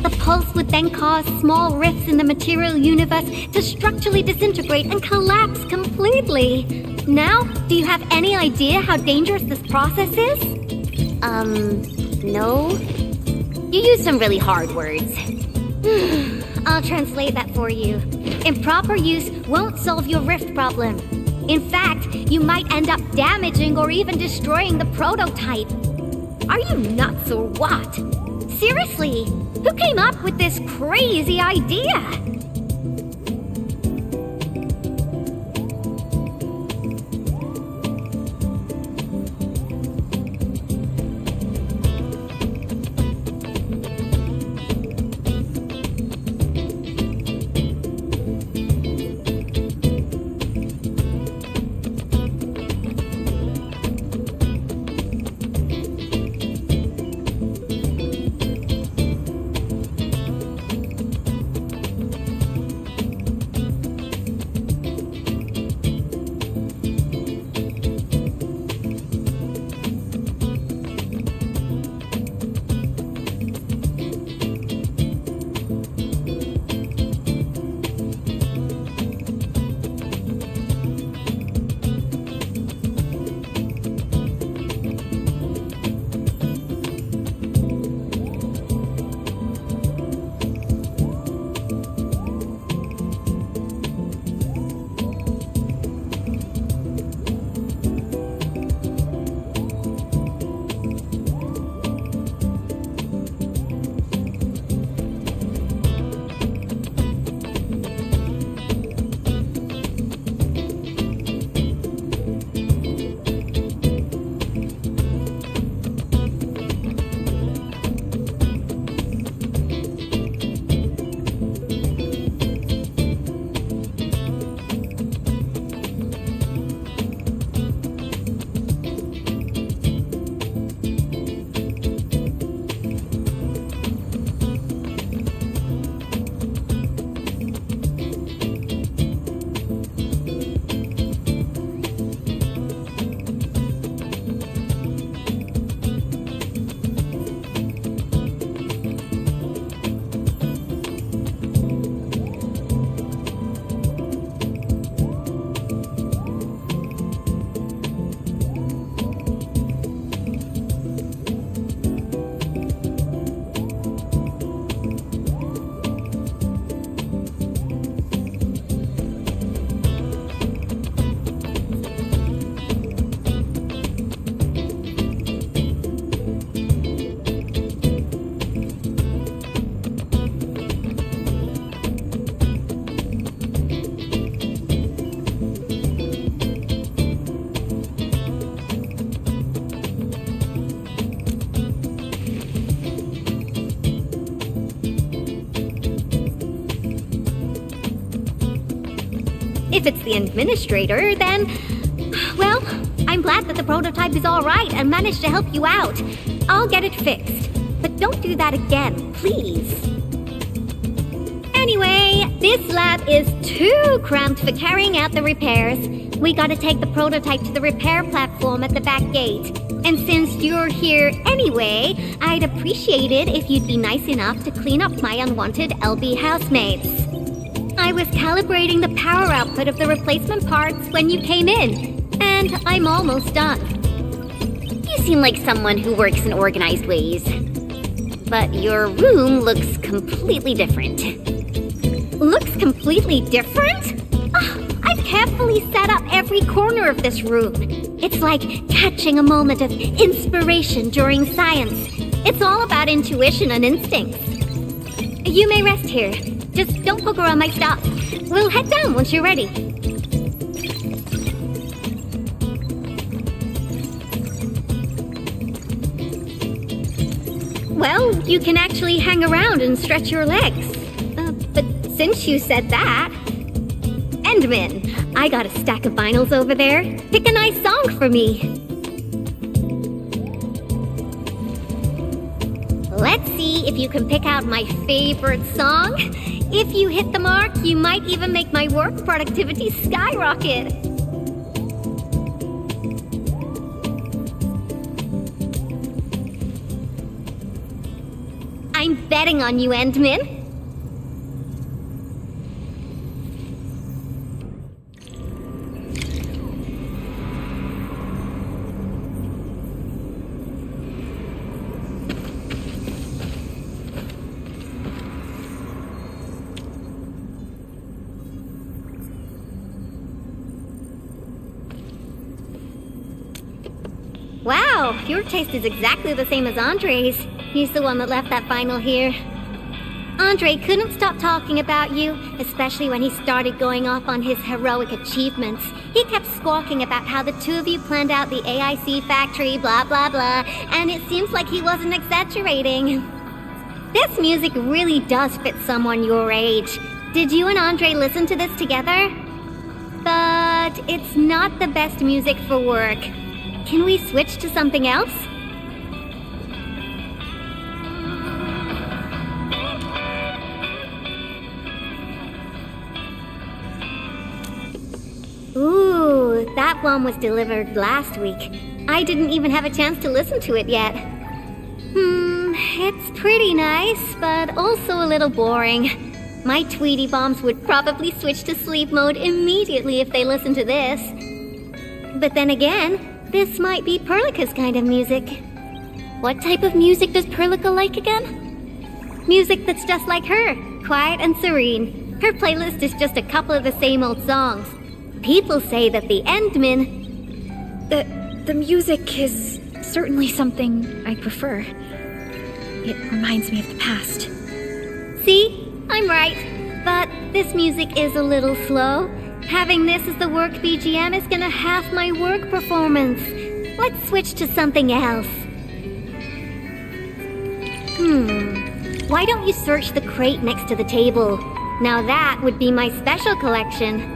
The pulse would then cause small rifts in the material universe to structurally disintegrate and collapse completely. Now, do you have any idea how dangerous this process is? No. You use some really hard words. I'll translate that for you. Improper use won't solve your rift problem. In fact, you might end up damaging or even destroying the prototype. Are you nuts or what? Seriously, who came up with this crazy idea? If it's the administrator, then... well, I'm glad that the prototype is alright and managed to help you out. I'll get it fixed. But don't do that again, please. Anyway, this lab is too cramped for carrying out the repairs. We gotta take the prototype to the repair platform at the back gate. And since you're here anyway, I'd appreciate it if you'd be nice enough to clean up my unwanted LB housemates. I was calibrating the power output of the replacement parts when you came in, and I'm almost done. You seem like someone who works in organized ways. But your room looks completely different. Looks completely different? I've carefully set up every corner of this room. It's like catching a moment of inspiration during science. It's all about intuition and instincts. You may rest here. Just don't poke around my stuff. We'll head down once you're ready. Well, you can actually hang around and stretch your legs. But since you said that... Endman, I got a stack of vinyls over there. Pick a nice song for me. Let's see if you can pick out my favorite song. If you hit the mark, you might even make my work productivity skyrocket. I'm betting on you, Endman. Wow, your taste is exactly the same as Andre's. He's the one that left that vinyl here. Andre couldn't stop talking about you, especially when he started going off on his heroic achievements. He kept squawking about how the two of you planned out the AIC factory, blah blah blah, and it seems like he wasn't exaggerating. This music really does fit someone your age. Did you and Andre listen to this together? But it's not the best music for work. Can we switch to something else? Ooh, that one was delivered last week. I didn't even have a chance to listen to it yet. It's pretty nice, but also a little boring. My Tweety Bombs would probably switch to sleep mode immediately if they listened to this. But then again, this might be Perlica's kind of music. What type of music does Perlica like again? Music that's just like her, quiet and serene. Her playlist is just a couple of the same old songs. People say that the Endman... The music is certainly something I prefer. It reminds me of the past. See? I'm right. But this music is a little slow. Having this as the work BGM is gonna half my work performance. Let's switch to something else. Why don't you search the crate next to the table? Now that would be my special collection.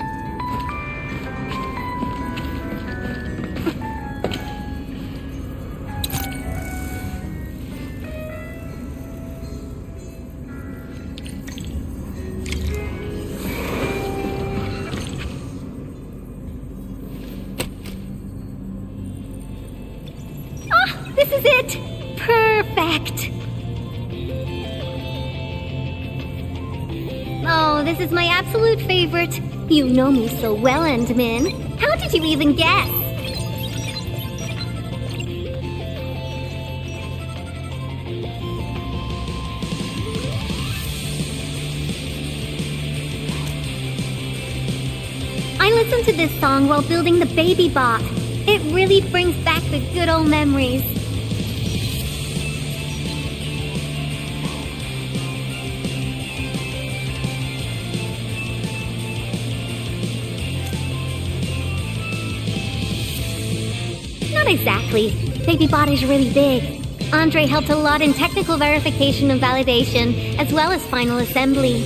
This is it! Perfect! Oh, this is my absolute favorite. You know me so well, Endman. How did you even guess? I listened to this song while building the baby bot. It really brings back the good old memories. Not exactly. BabyBot is really big. Andre helped a lot in technical verification and validation, as well as final assembly.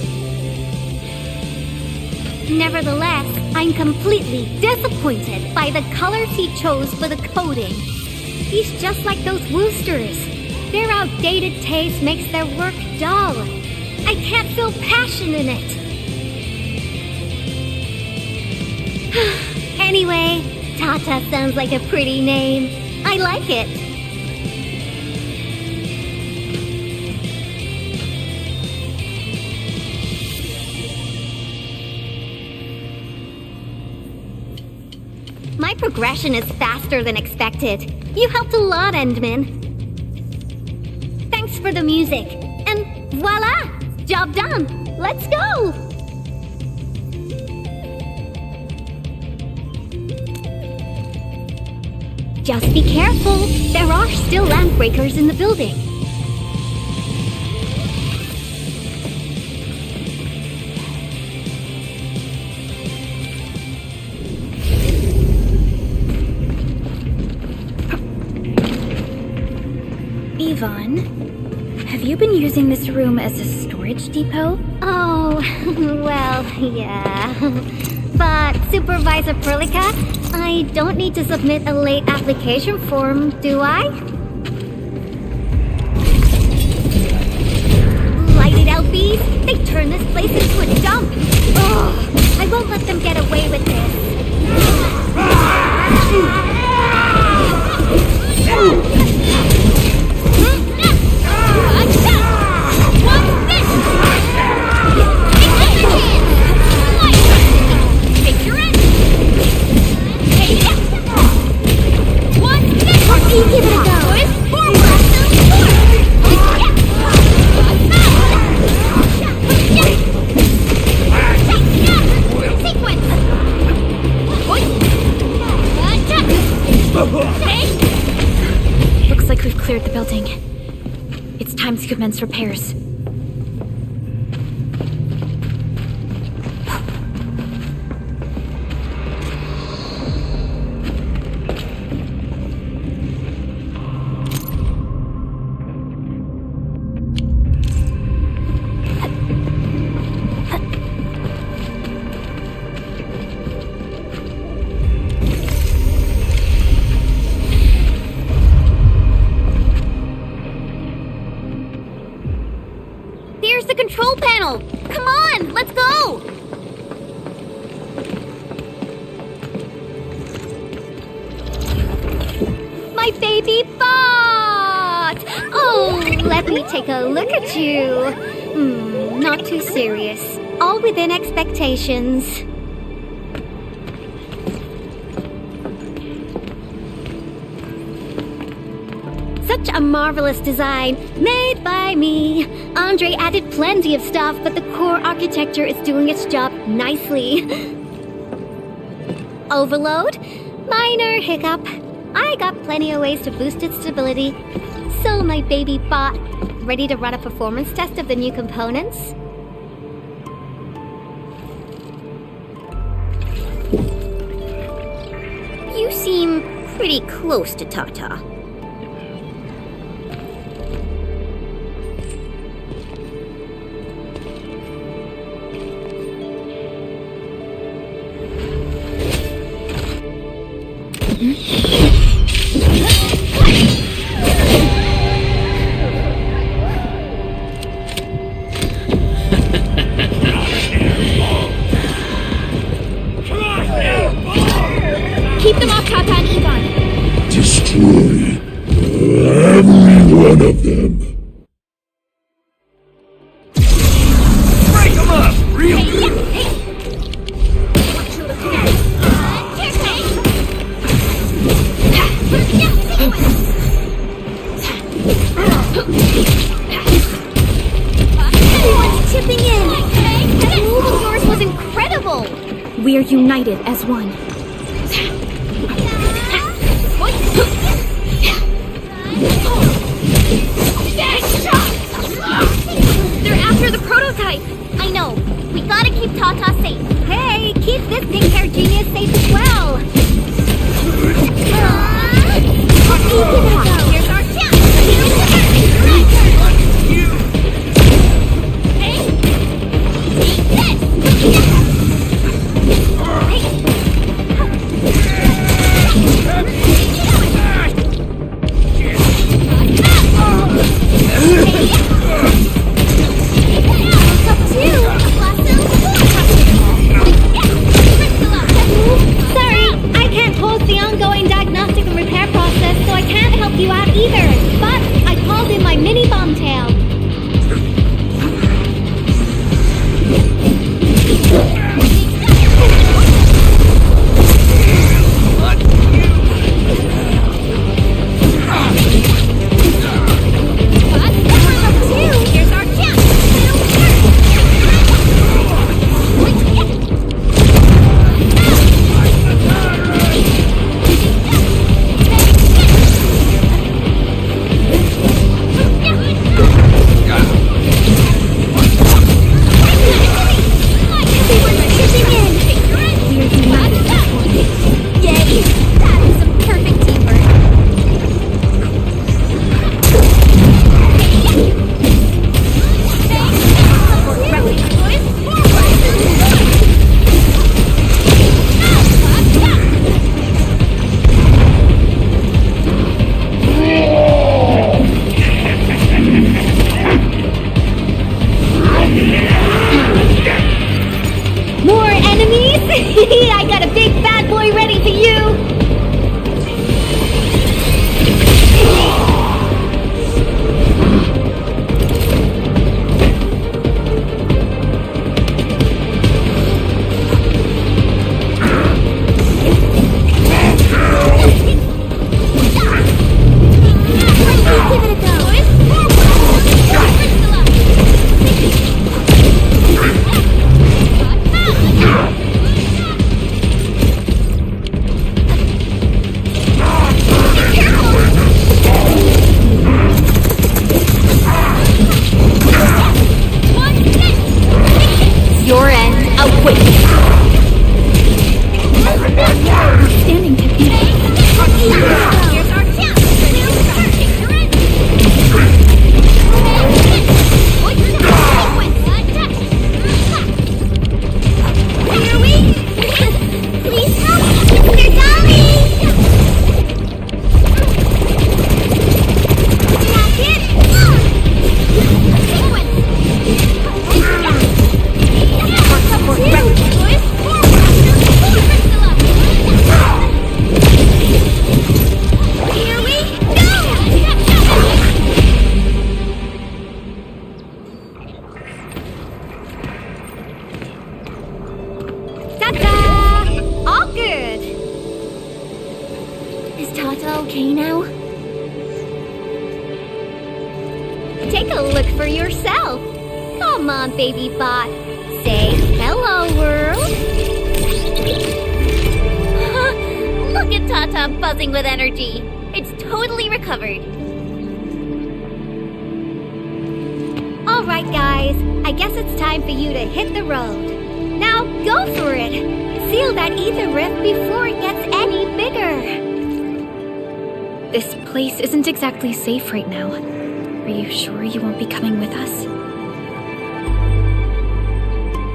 Nevertheless, I'm completely disappointed by the colors he chose for the coding. He's just like those woosters. Their outdated taste makes their work dull. I can't feel passion in it. Anyway, Tata sounds like a pretty name. I like it. My progression is faster than expected. You helped a lot, Endman. Thanks for the music. And voila! Job done! Let's go! Just be careful. There are still lamp breakers in the building. Yvonne, Have you been using this room as a storage depot? Oh, well, yeah. But, Supervisor Perlica, I don't need to submit a late application form, do I? Lighted LBs, they turn this place into a dump. Ugh, I won't let them get away with this. Looks like we've cleared the building. It's time to commence repairs. There's the control panel! Come on, let's go! My baby bot! Oh, let me take a look at you. Not too serious. All within expectations. Such a marvelous design, made by me. Andre added plenty of stuff, but the core architecture is doing its job nicely. Overload? Minor hiccup. I got plenty of ways to boost its stability. So my baby bot, ready to run a performance test of the new components? You seem pretty close to Tata. Keep them off Tata and Yvonne. Destroy every one of them. Break them up! Real good! Everyone's chipping in! That move of yours was incredible! We're united as one. They're after the prototype! I know. We gotta keep Tata safe. Hey, keep this pink hair genius safe as well! Here's our chance! Hey! Eat this! Hey, I got a big bad boy ready for you! Give it a go. Your end awaits. Standing to be. Here's our chance! Here we... Please help! They're dying! That's it! Here we go! Ta-da! All good! Is Tata okay now? Take a look for yourself. Come on, baby bot. Say hello, world. Look at Tata buzzing with energy. It's totally recovered. All right, guys. I guess it's time for you to hit the road. Now go for it. Seal that ether rift before it gets any bigger. This place isn't exactly safe right now. Are you sure you won't be coming with us?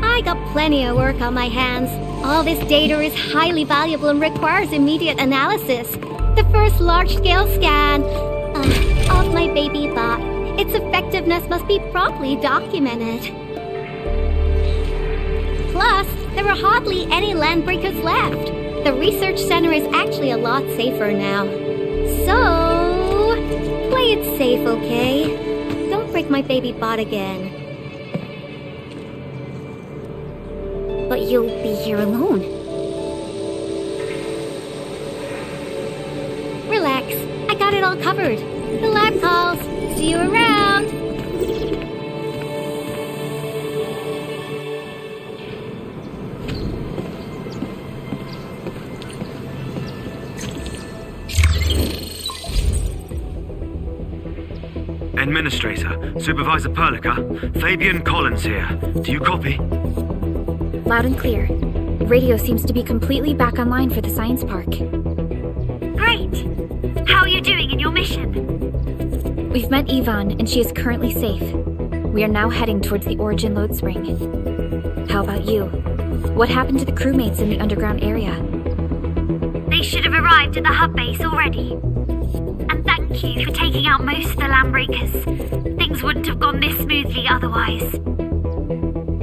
I got plenty of work on my hands. All this data is highly valuable and requires immediate analysis. The first large-scale scan of my baby bot. Its effectiveness must be properly documented. Plus, there are hardly any landbreakers left. The research center is actually a lot safer now. So, play it safe, okay? Don't break my baby bot again. But you'll be here alone. Relax, I got it all covered. The lab calls. See you around. Administrator, Supervisor Perlica, Fabian Collins here. Do you copy? Loud and clear. Radio seems to be completely back online for the science park. Great! How are you doing in your mission? We've met Yvonne, and she is currently safe. We are now heading towards the Origin Load Spring. How about you? What happened to the crewmates in the underground area? They should have arrived at the hub base already. And thank you for taking out most of the landbreakers. Things wouldn't have gone this smoothly otherwise.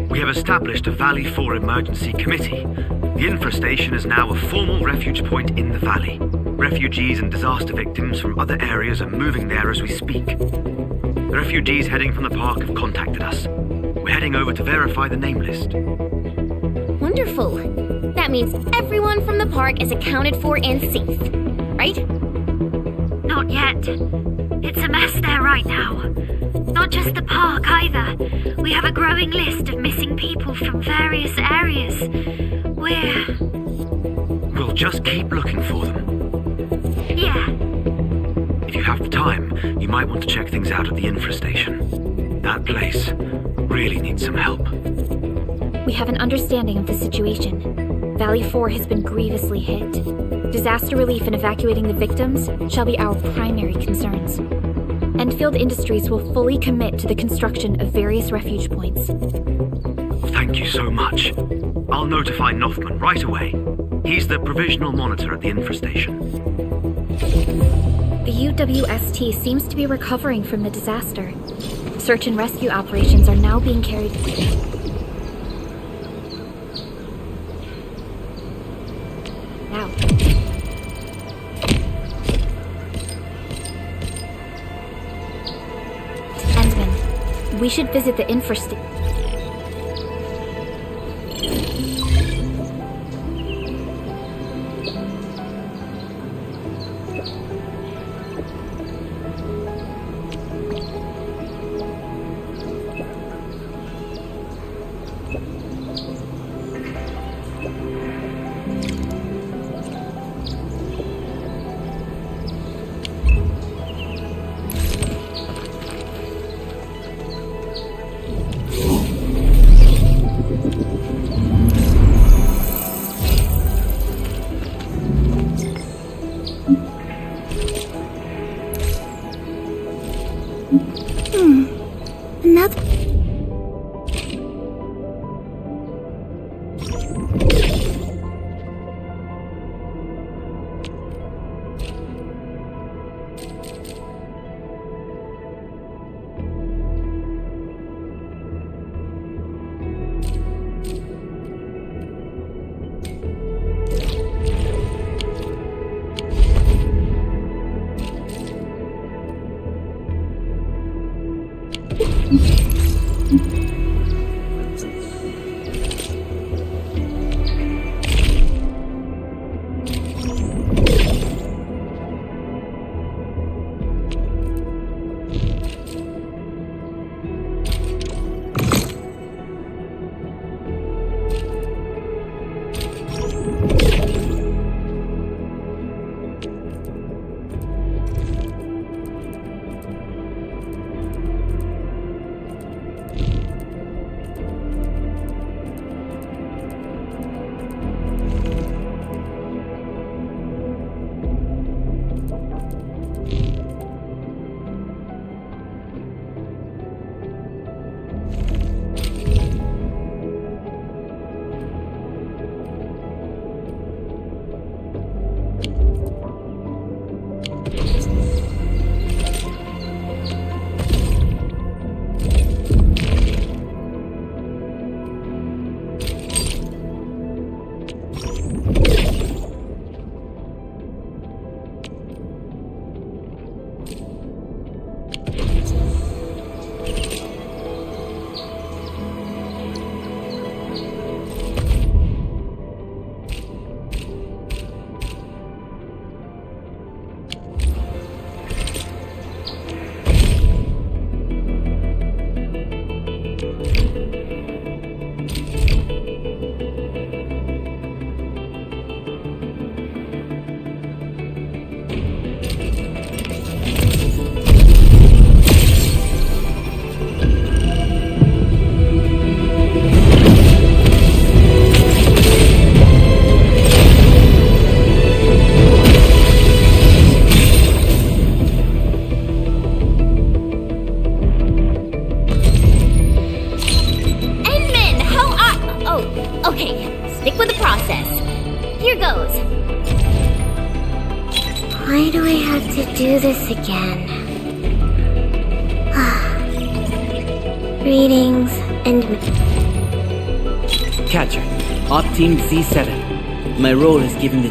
We have established a Valley 4 emergency committee. The infrastation is now a formal refuge point in the valley. Refugees and disaster victims from other areas are moving there as we speak. The refugees heading from the park have contacted us. We're heading over to verify the name list. Wonderful. That means everyone from the park is accounted for and safe, right? Not yet. It's a mess there right now. Not just the park either. We have a growing list of missing people from various areas. We'll just keep looking for them. Yeah. If you have the time, you might want to check things out at the infrastation. That place really needs some help. We have an understanding of the situation. Valley 4 has been grievously hit. Disaster relief and evacuating the victims shall be our primary concerns. Endfield Industries will fully commit to the construction of various refuge points. Thank you so much. I'll notify Nothman right away. He's the provisional monitor at the infrastation. The UWST seems to be recovering from the disaster. Search and rescue operations are now being carried. out. Ensman, we should visit the infrastation. Why do I have to do this again? Greetings and... Catcher, Op Team Z7. My role is giving the...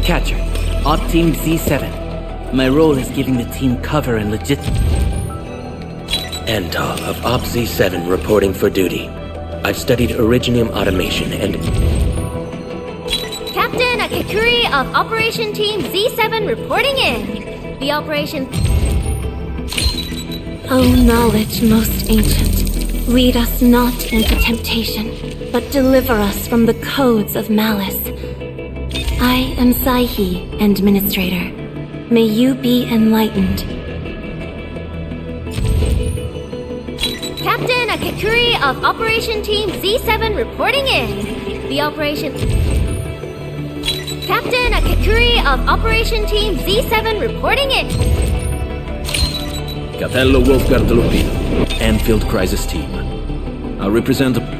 Catcher, Op Team Z7. My role is giving the team cover and legit... Antal of Op Z7 reporting for duty. I've studied Originium automation and... Captain Akakuri of Operation Team Z7 reporting in. The operation... O knowledge most ancient, lead us not into temptation, but deliver us from the codes of malice. I am Saihi, Administrator. May you be enlightened. Captain Akakuri of Operation Team Z7 reporting in. The operation... Captain Akakuri of Operation Team Z7 reporting in. Capello Wolfgard Lupino, Endfield Crisis Team. I represent the...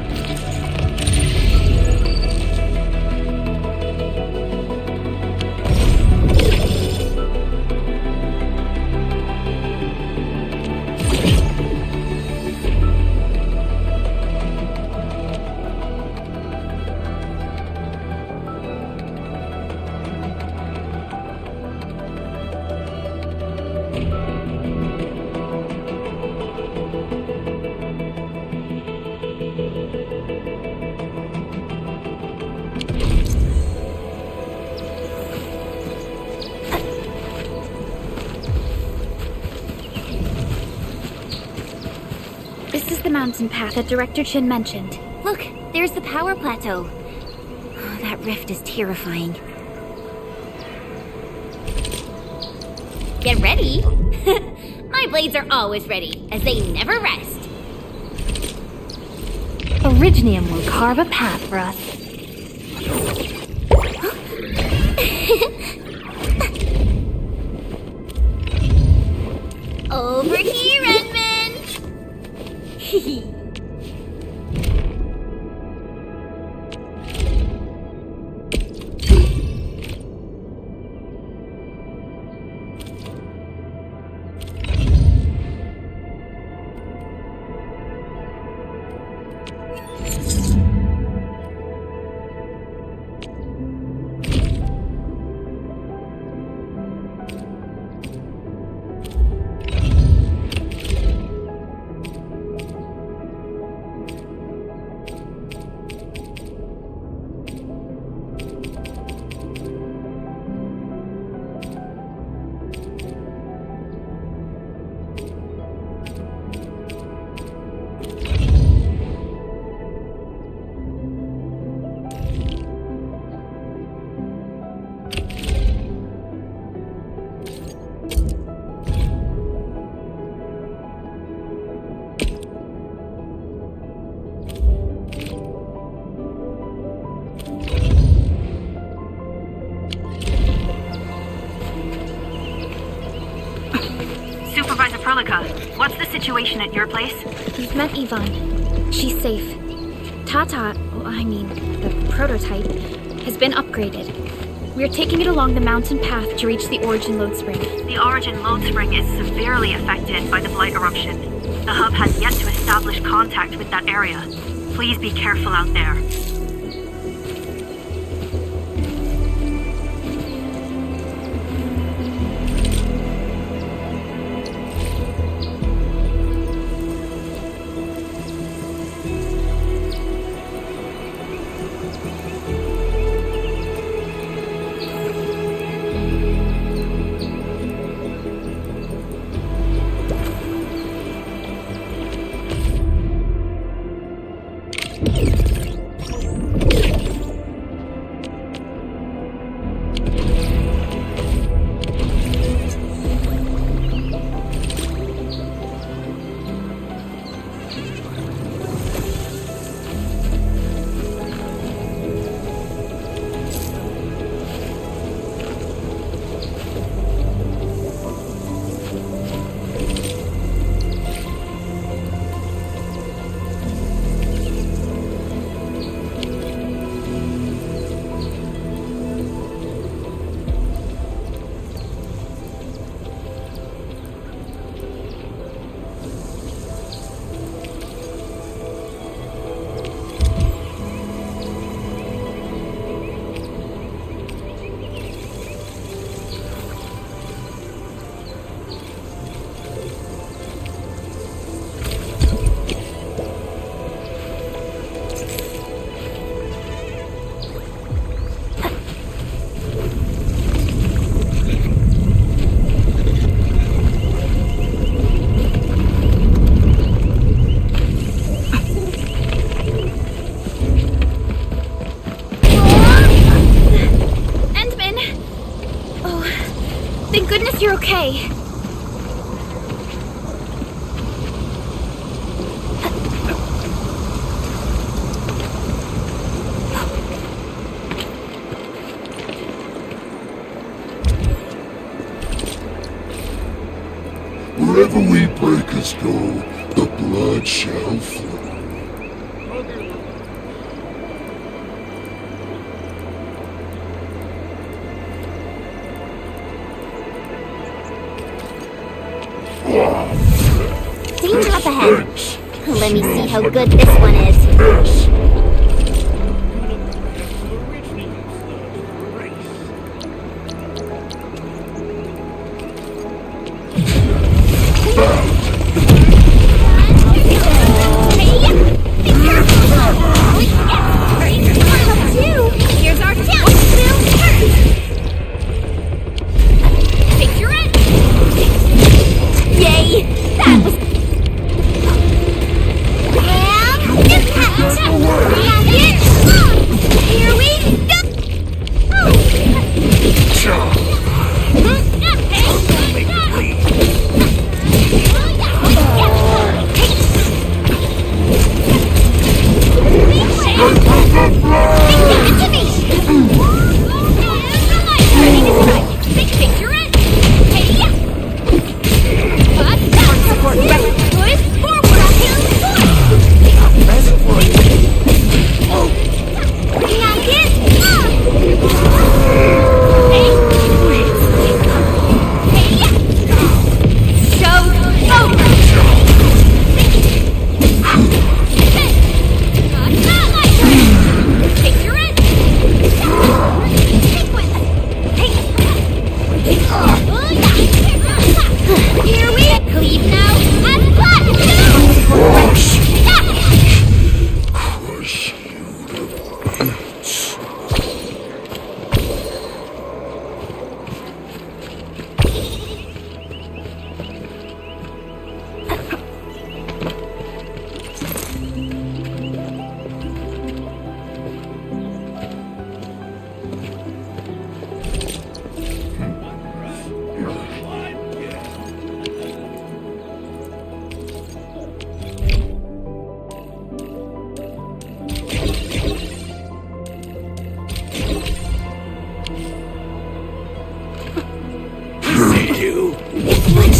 mountain path that Director Chin mentioned. Look, there's the power plateau. Oh, that rift is terrifying. Get ready! My blades are always ready, as they never rest. Originium will carve a path for us. Over here, Redman! Supervisor Prolica, what's the situation at your place? We've met Yvonne. She's safe. Tata, the prototype, has been upgraded. We're taking it along the mountain path to reach the Origin Lode Spring. The Origin Lode Spring is severely affected by the Blight eruption. The hub has yet to establish contact with that area. Please be careful out there. You're okay. Wherever we breakers go, the blood shall flow. Danger up ahead. Let me see how good this one is.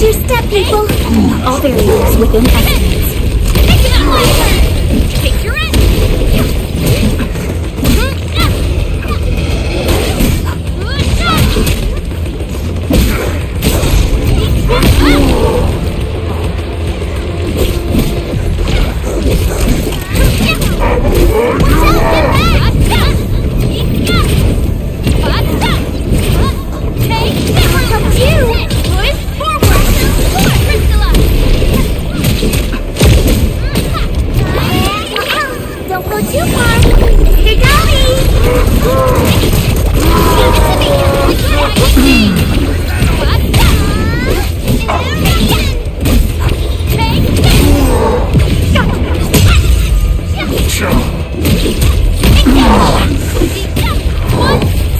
Watch your step, people! All variables within estimates. Picture it! Don't go too far, Mr. Dolly!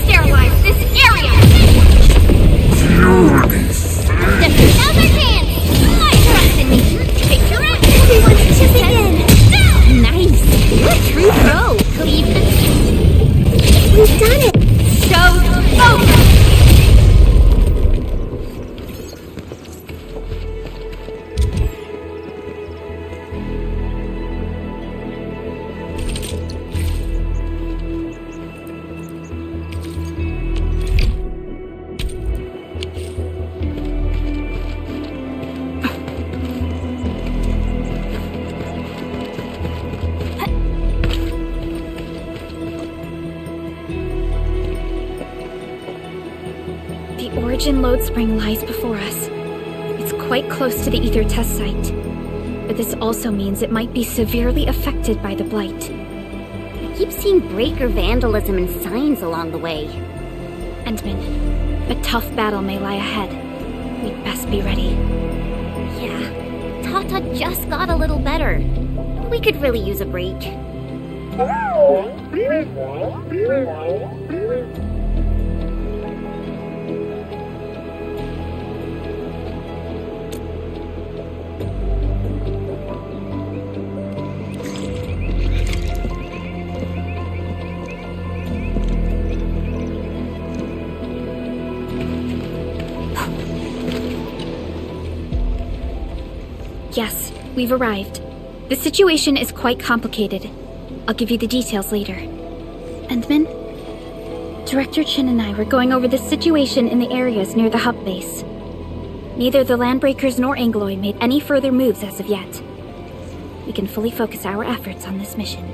Sterilize this area! Now's our chance! Trust in me! Picture it! Everyone's chipping in! Nice! You're a true pro, Cleveland. We've done it! Show's over! The origin load spring lies before us. It's quite close to the ether test site. But this also means it might be severely affected by the blight. I keep seeing breaker vandalism and signs along the way. Endman, a tough battle may lie ahead. We'd best be ready. Yeah, Tata just got a little better. We could really use a break. Yes, we've arrived. The situation is quite complicated. I'll give you the details later. Endman? Director Chin and I were going over the situation in the areas near the hub base. Neither the Landbreakers nor Angloy made any further moves as of yet. We can fully focus our efforts on this mission.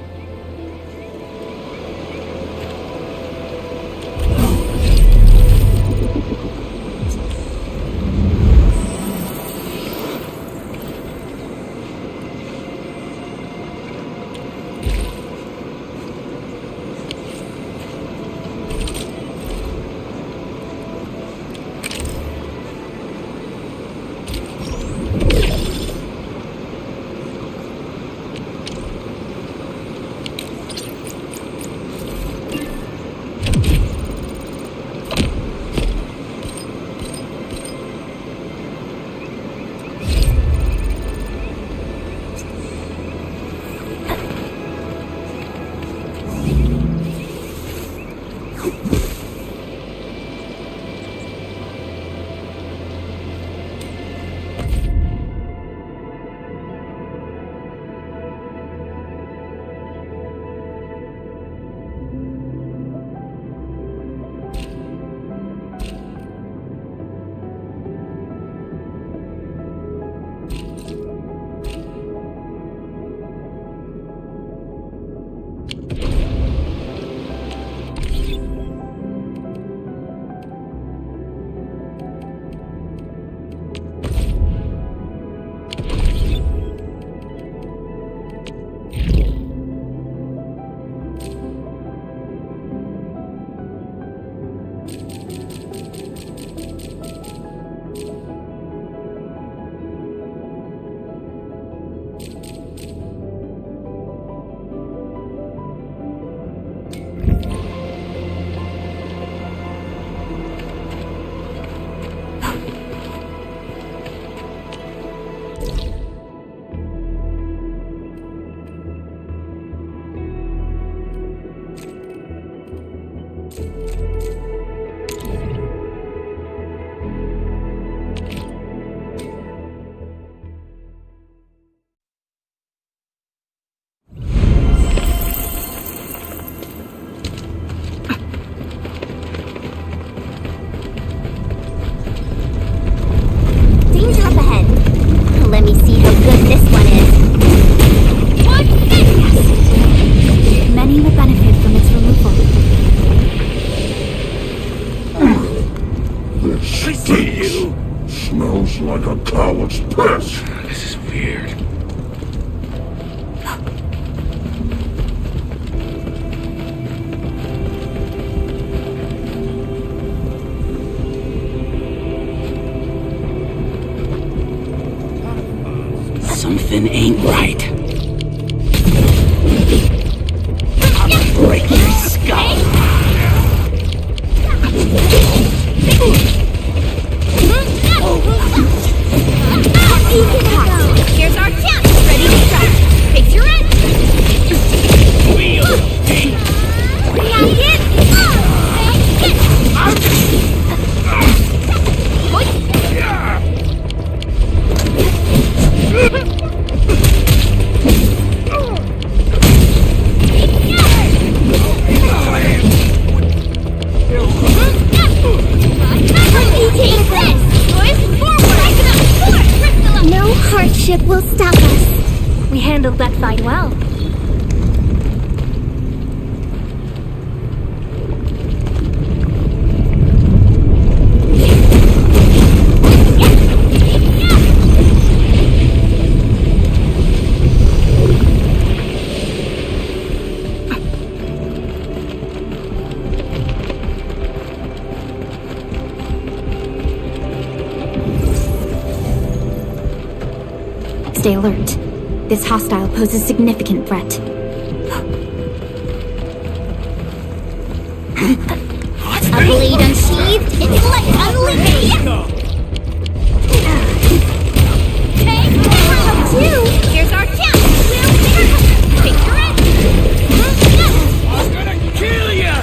Just like a coward's pest. This is weird. Something ain't right. I'll break your skull. Here's our chance. Ready to strike. Face your end. Not hit. No hardship will stop us. We handled that fight well. Stay alert. This hostile poses significant threat. A blade unsheathed, intellect unleashed. Okay, here's our chance. We'll take your end. I'm gonna kill ya!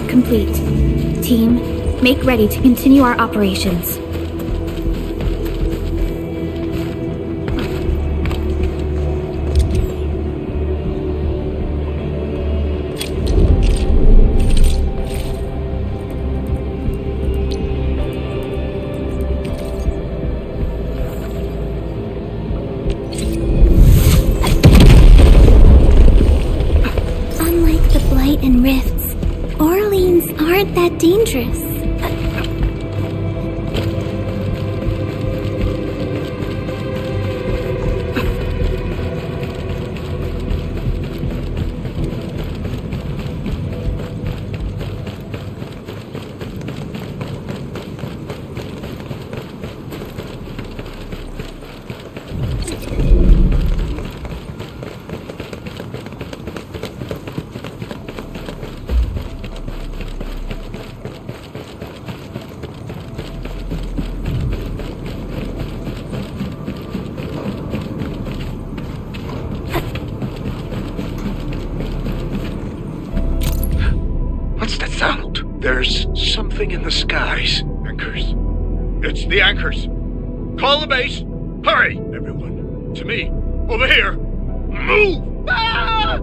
Complete. Team, make ready to continue our operations. Unlike the Blight and Rifts, Orleans aren't that dangerous. something in the skies. Anchors. It's the anchors. Call the base. Hurry, everyone. To me. Over here. Move! Ah!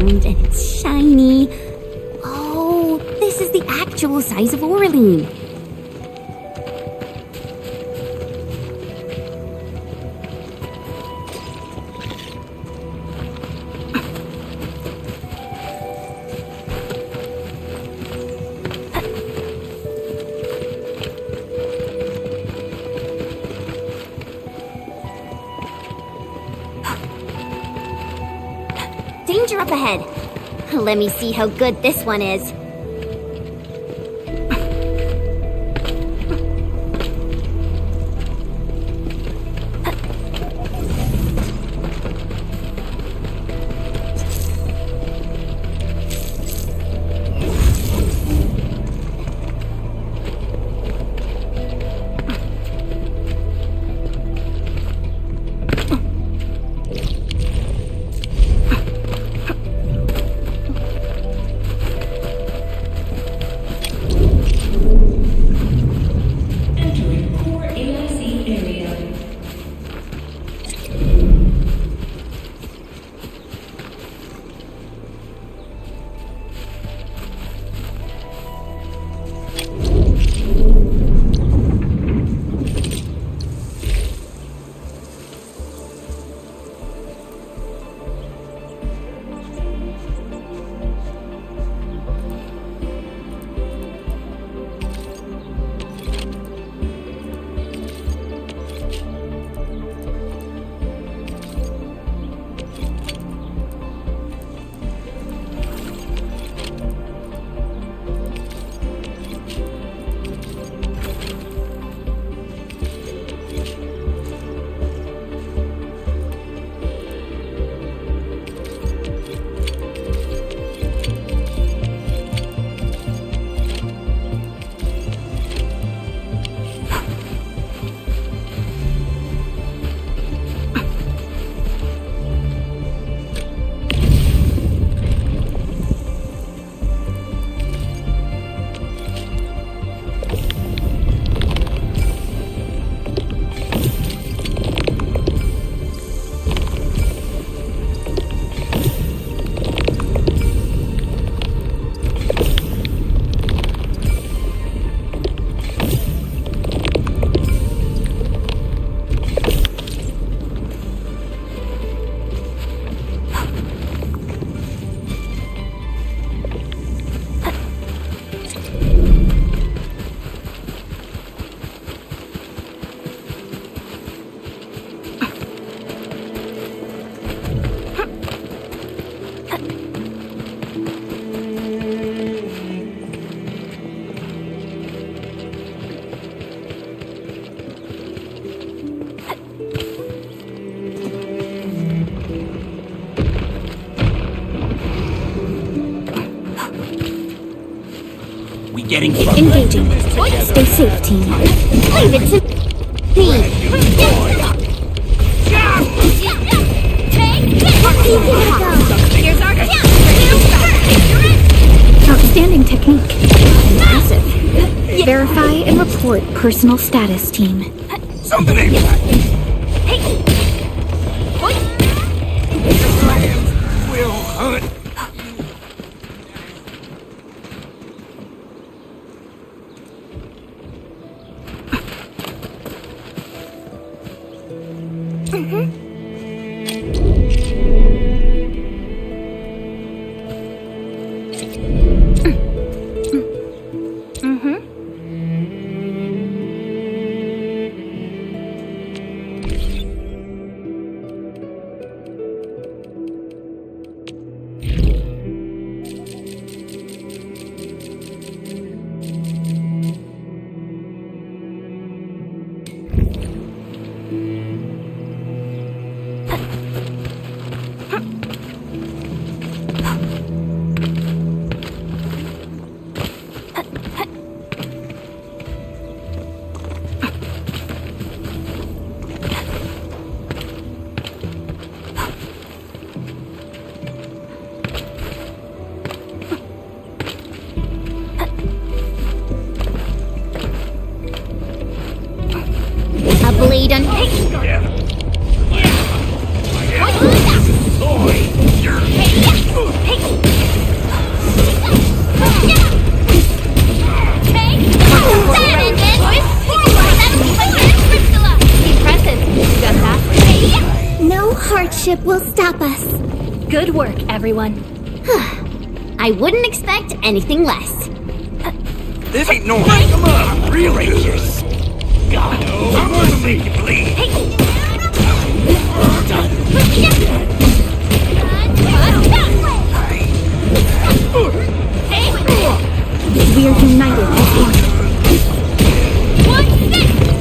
And it's shiny. Oh, this is the actual size of Orlean. Danger up ahead. Let me see how good this one is. getting far. Engaging. Stay safe, team. Leave it to Here's our chance. Outstanding technique. Impressive. Verify and report personal status, team. Something ain't right. Will hunt. blade on. No hardship will stop us. Good work, everyone. I wouldn't expect anything less. This ain't normal. Come on, really? God, I'm gonna make you bleed. We are united as one.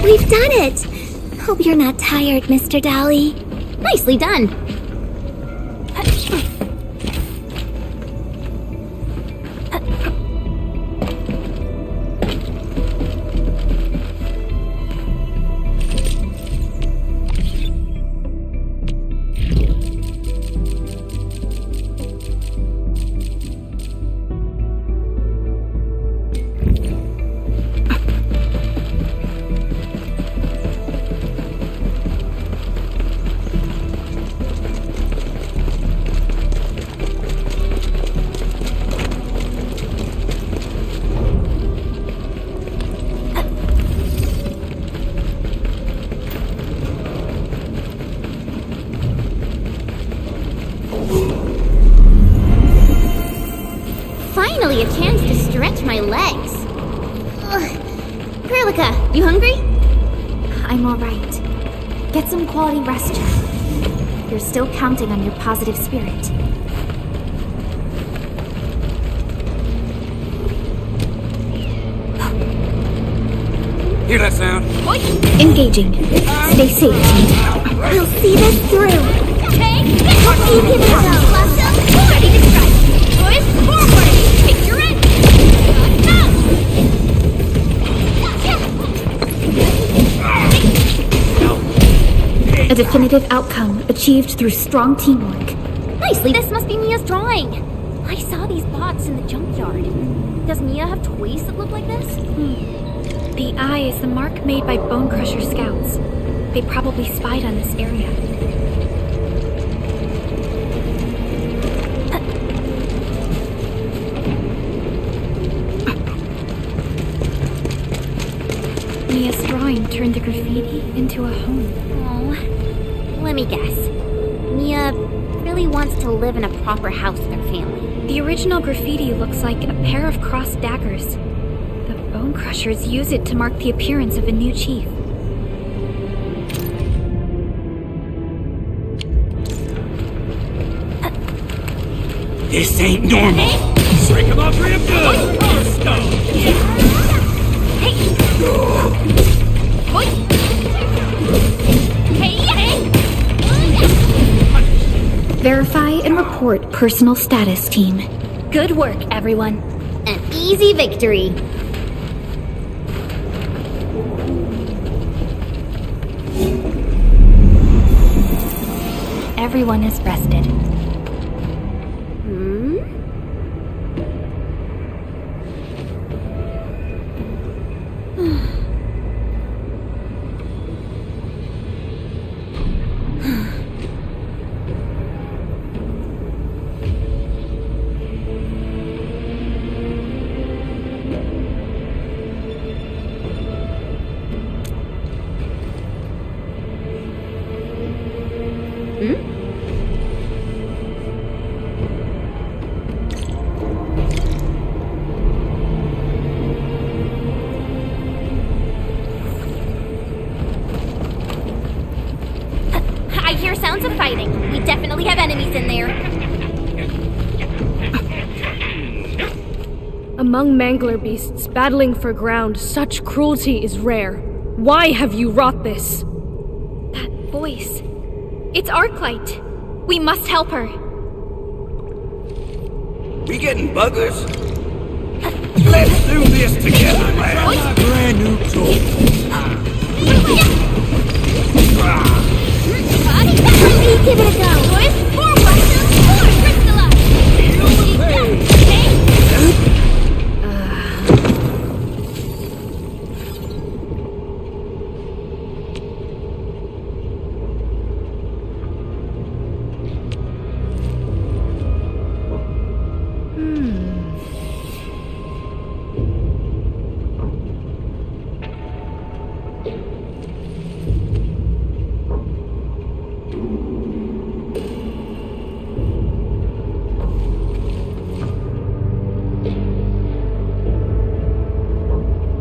We've done it. Hope you're not tired, Mr. Dolly. Nicely done. Finally, a chance to stretch my legs. Perlica, you hungry? I'm alright. Get some quality rest, Jack. You're still counting on your positive spirit. Hear that sound? Engaging. Stay safe, team. We'll see this through. Take Keep it up. ready to strike. Boys, forward! Picture it! A definitive outcome achieved through strong teamwork. Nicely, this must be Mia's drawing. I saw these bots in the junkyard. Does Mia have toys that look like this? The eye is the mark made by Bone Crusher scouts. They probably spied on this area. Mia's drawing turned the graffiti into a home. Oh, let me guess. Mia really wants to live in a proper house with her family. The original graffiti looks like a pair of crossed daggers. The Bone Crushers use it to mark the appearance of a new chief. This ain't normal. Break him off real good. Let's go. Verify and report personal status, team. Good work, everyone. An easy victory. everyone is rested. I hear sounds of fighting. We definitely have enemies in there. Among mangler beasts battling for ground, such cruelty is rare. Why have you wrought this? That voice. It's Arklight. We must help her. We getting buggers? Let's do this together, man. Brand new tool. Give it a go. Boys, forward! Forward, crystallize!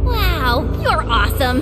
Wow, you're awesome.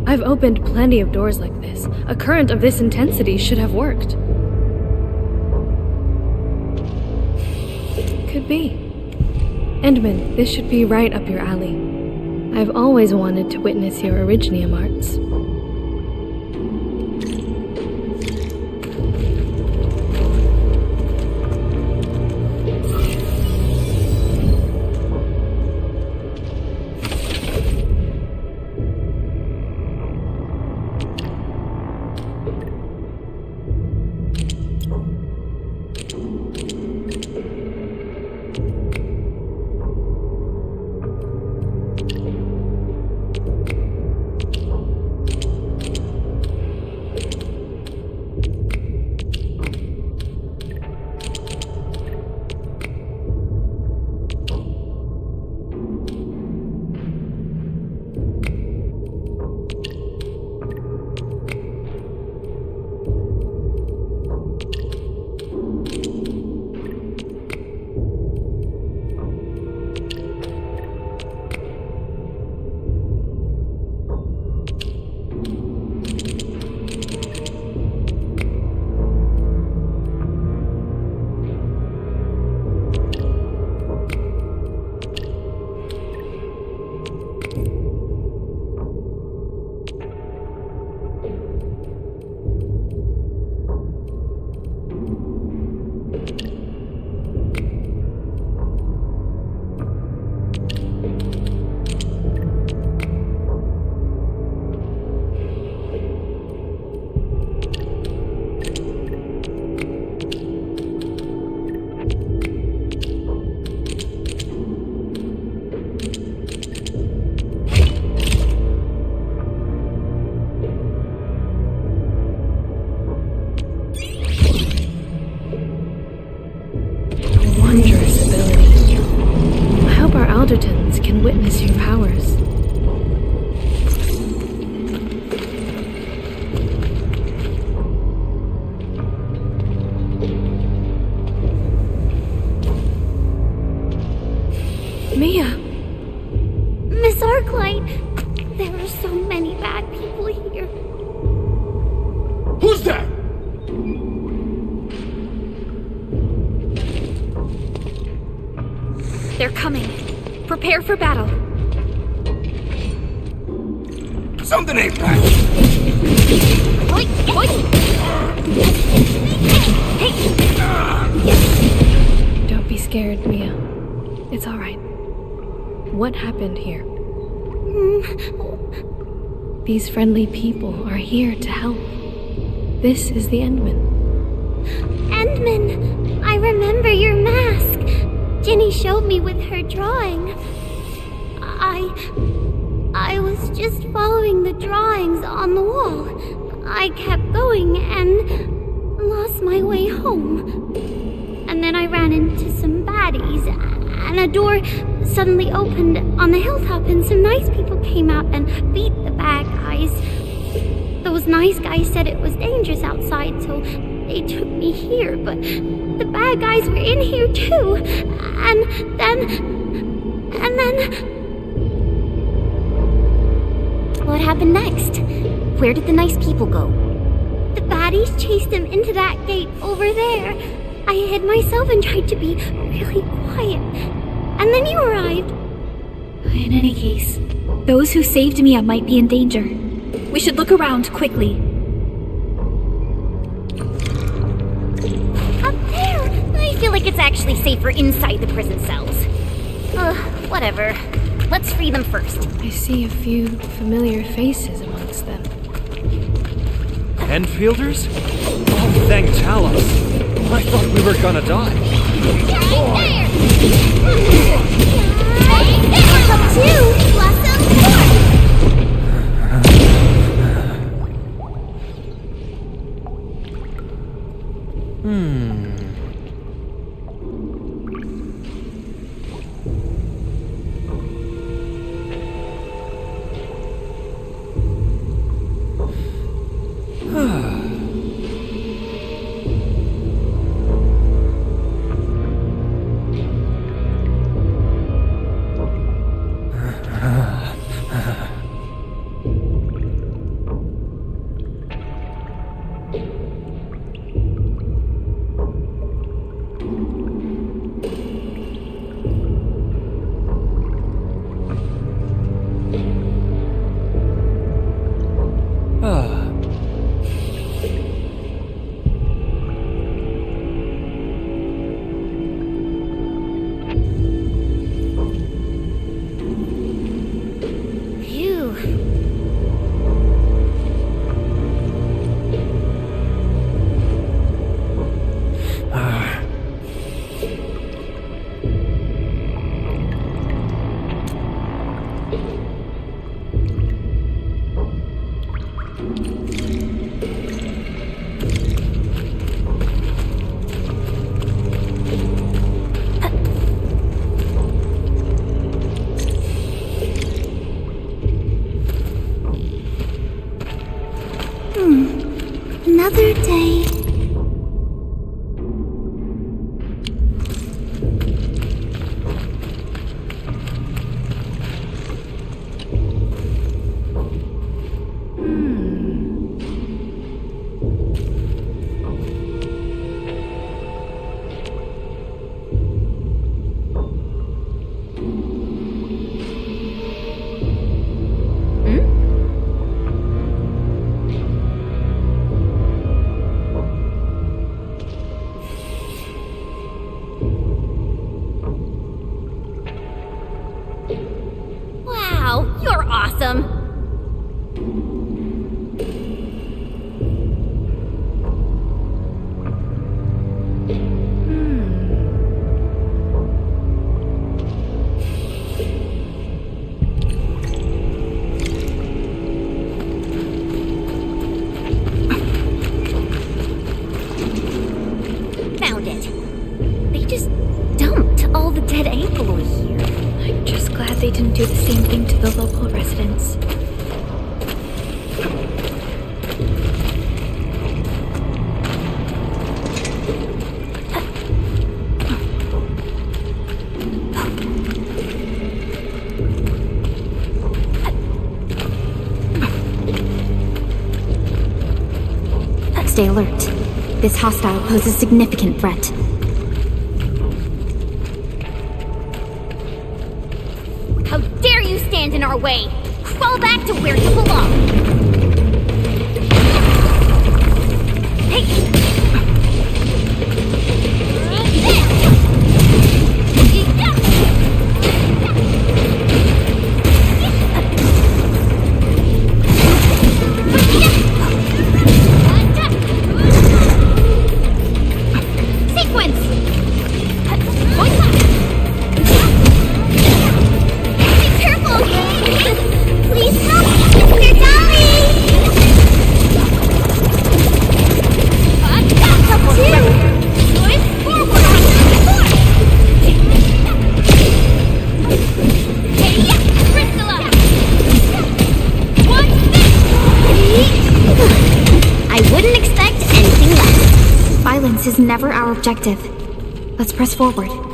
I've opened plenty of doors like this. A current of this intensity should have worked. Could be. Endman, this should be right up your alley. I've always wanted to witness your Originium arts. They're coming. Prepare for battle. Something ain't right. Oi! Don't be scared, Mia. It's all right. What happened here? These friendly people are here to help. This is the Endman. Endman, I remember your mask. Jenny showed me with her drawing. I was just following the drawings on the wall. I kept going and lost my way home. And then I ran into some baddies, and a door suddenly opened on the hilltop, and some nice people came out and beat the bad guys. Those nice guys said it was dangerous outside, so they took me here, but the bad guys were in here too. And then... What happened next? Where did the nice people go? The baddies chased them into that gate over there. I hid myself and tried to be really quiet. And then you arrived. In any case, those who saved Mia might be in danger. We should look around quickly. Up there! I feel like it's actually safer inside the prison cells. Whatever. Let's free them first. I see a few familiar faces amongst them. Enfielders? Oh, thank Talos. I thought we were gonna die. What's up too? Blossom? Another day. You're awesome! Found it. They just dumped all the dead ankle here. I'm just glad they didn't do the same thing to the local residents. Stay alert. This hostile poses significant threat. stand in our way. Crawl back to where you belong. Hey! Is never our objective. Let's press forward.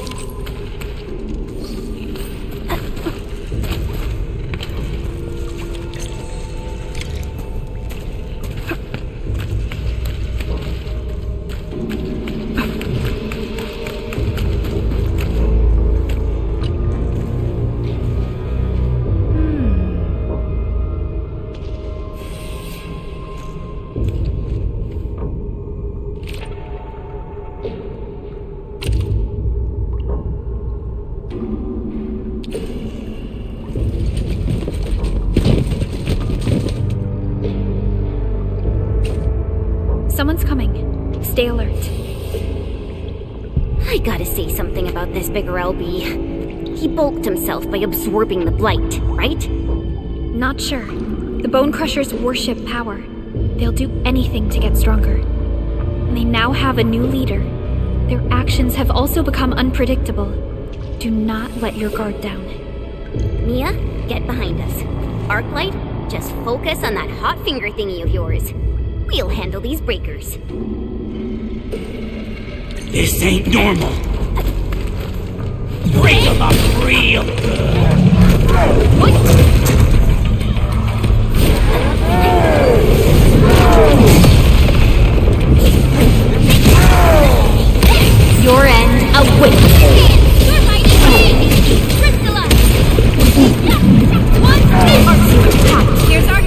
Someone's coming. Stay alert. I gotta say something about this bigger LB. He bulked himself by absorbing the blight, right? Not sure. The Bone Crushers worship power. They'll do anything to get stronger. And they now have a new leader. Their actions have also become unpredictable. Do not let your guard down. Mia, get behind us. Arclight, just focus on that hot finger thingy of yours. We'll handle these breakers. This ain't normal. Bring them up real Your end awaits. Here's our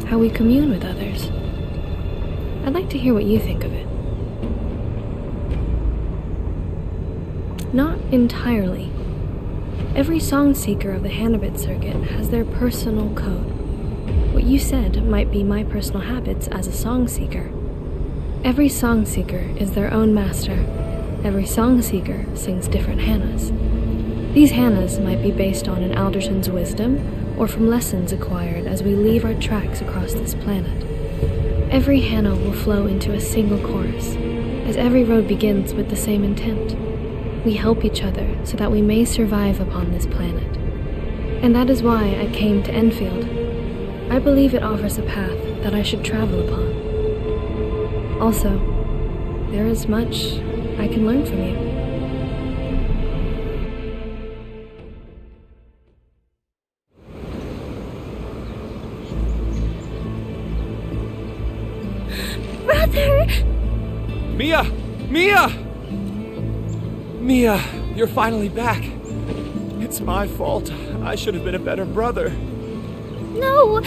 how we commune with others. I'd like to hear what you think of it. Not entirely. Every song seeker of the Hannabit circuit has their personal code. What you said might be my personal habits as a song seeker. Every song seeker is their own master. Every song seeker sings different Hannas. These Hannas might be based on an Alderton's wisdom or from lessons acquired as we leave our tracks across this planet. Every Hanna will flow into a single chorus, as every road begins with the same intent. We help each other so that we may survive upon this planet. And that is why I came to Endfield. I believe it offers a path that I should travel upon. Also, there is much I can learn from you. Brother! Mia! Mia! Mia, you're finally back. It's my fault. I should have been a better brother. No,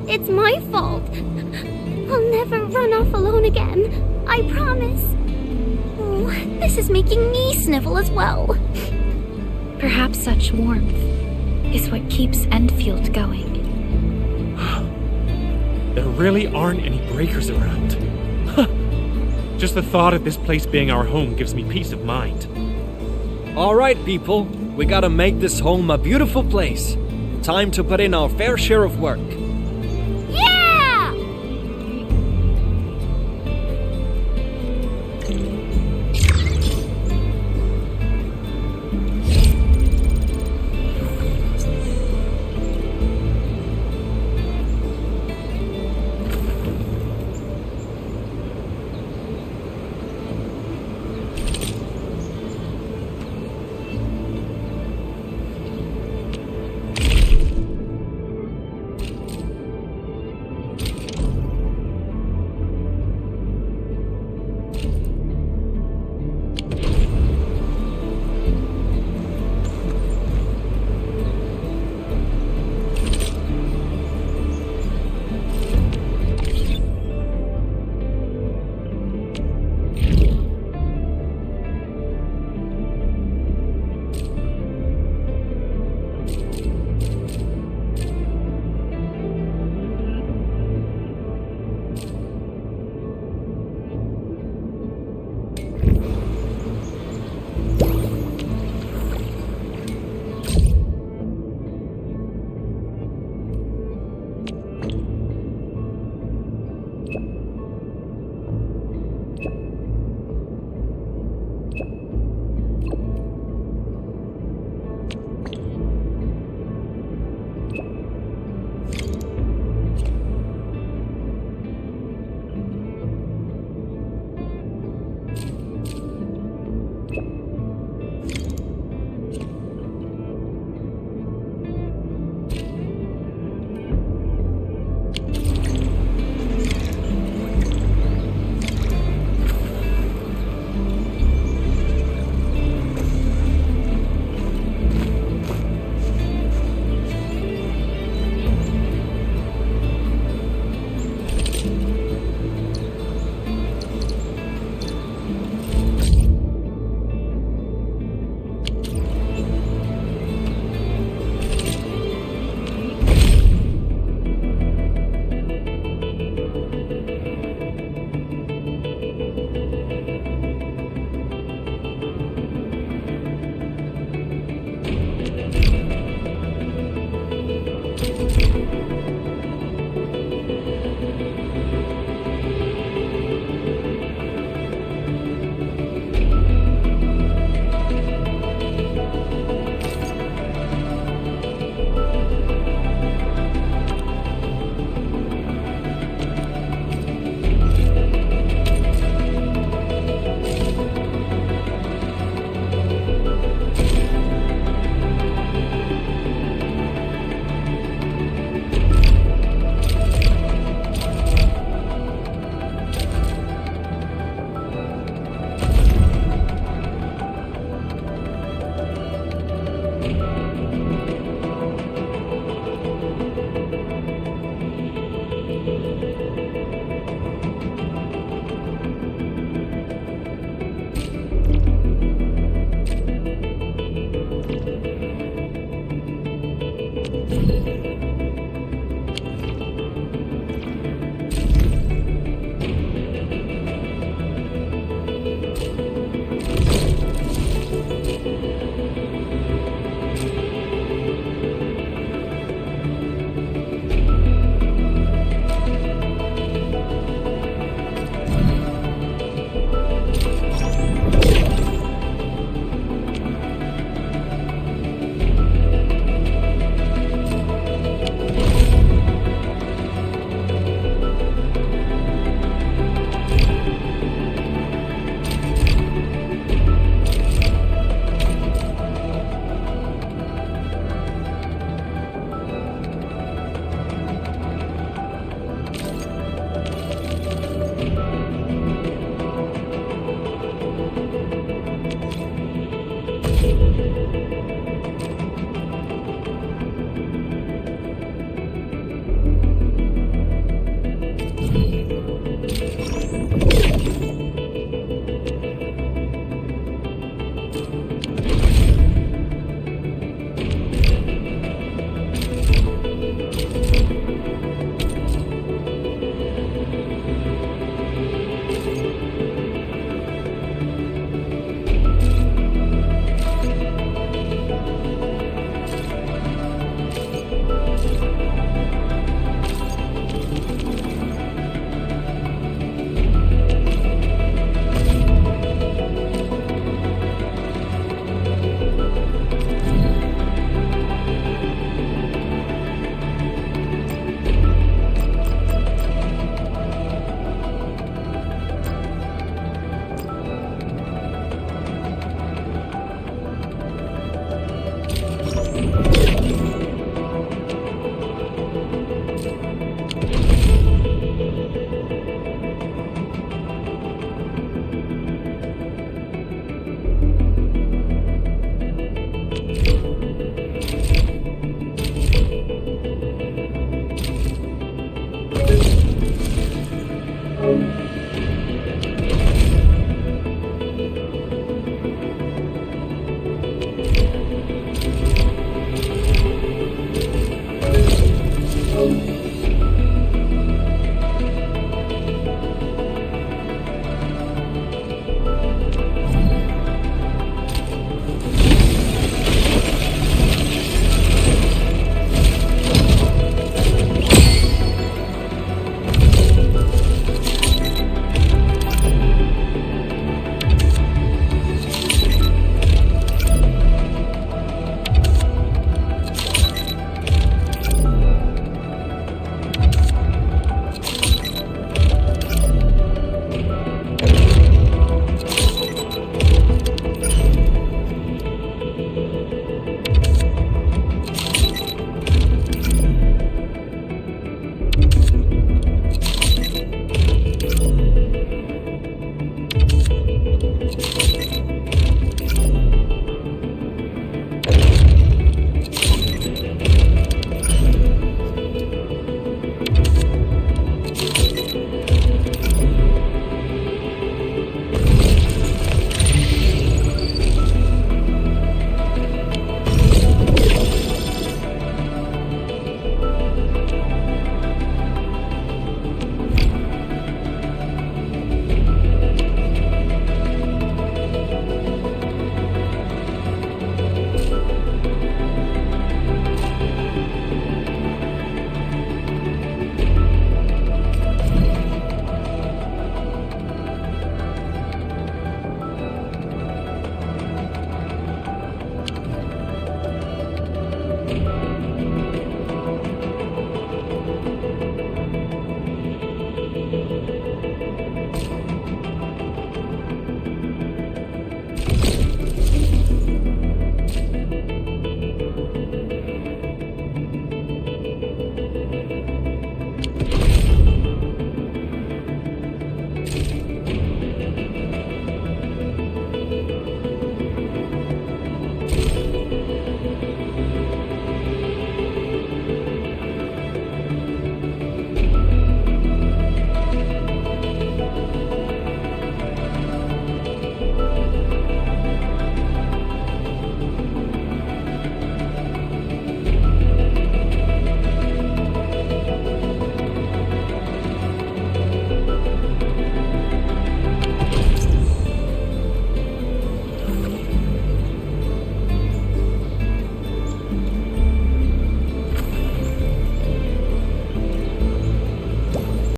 it's my fault. I'll never run off alone again. I promise. Oh, this is making me snivel as well. Perhaps such warmth is what keeps Endfield going. There really aren't any breakers around. Just the thought of this place being our home gives me peace of mind. All right, people. We gotta make this home a beautiful place. Time to put in our fair share of work.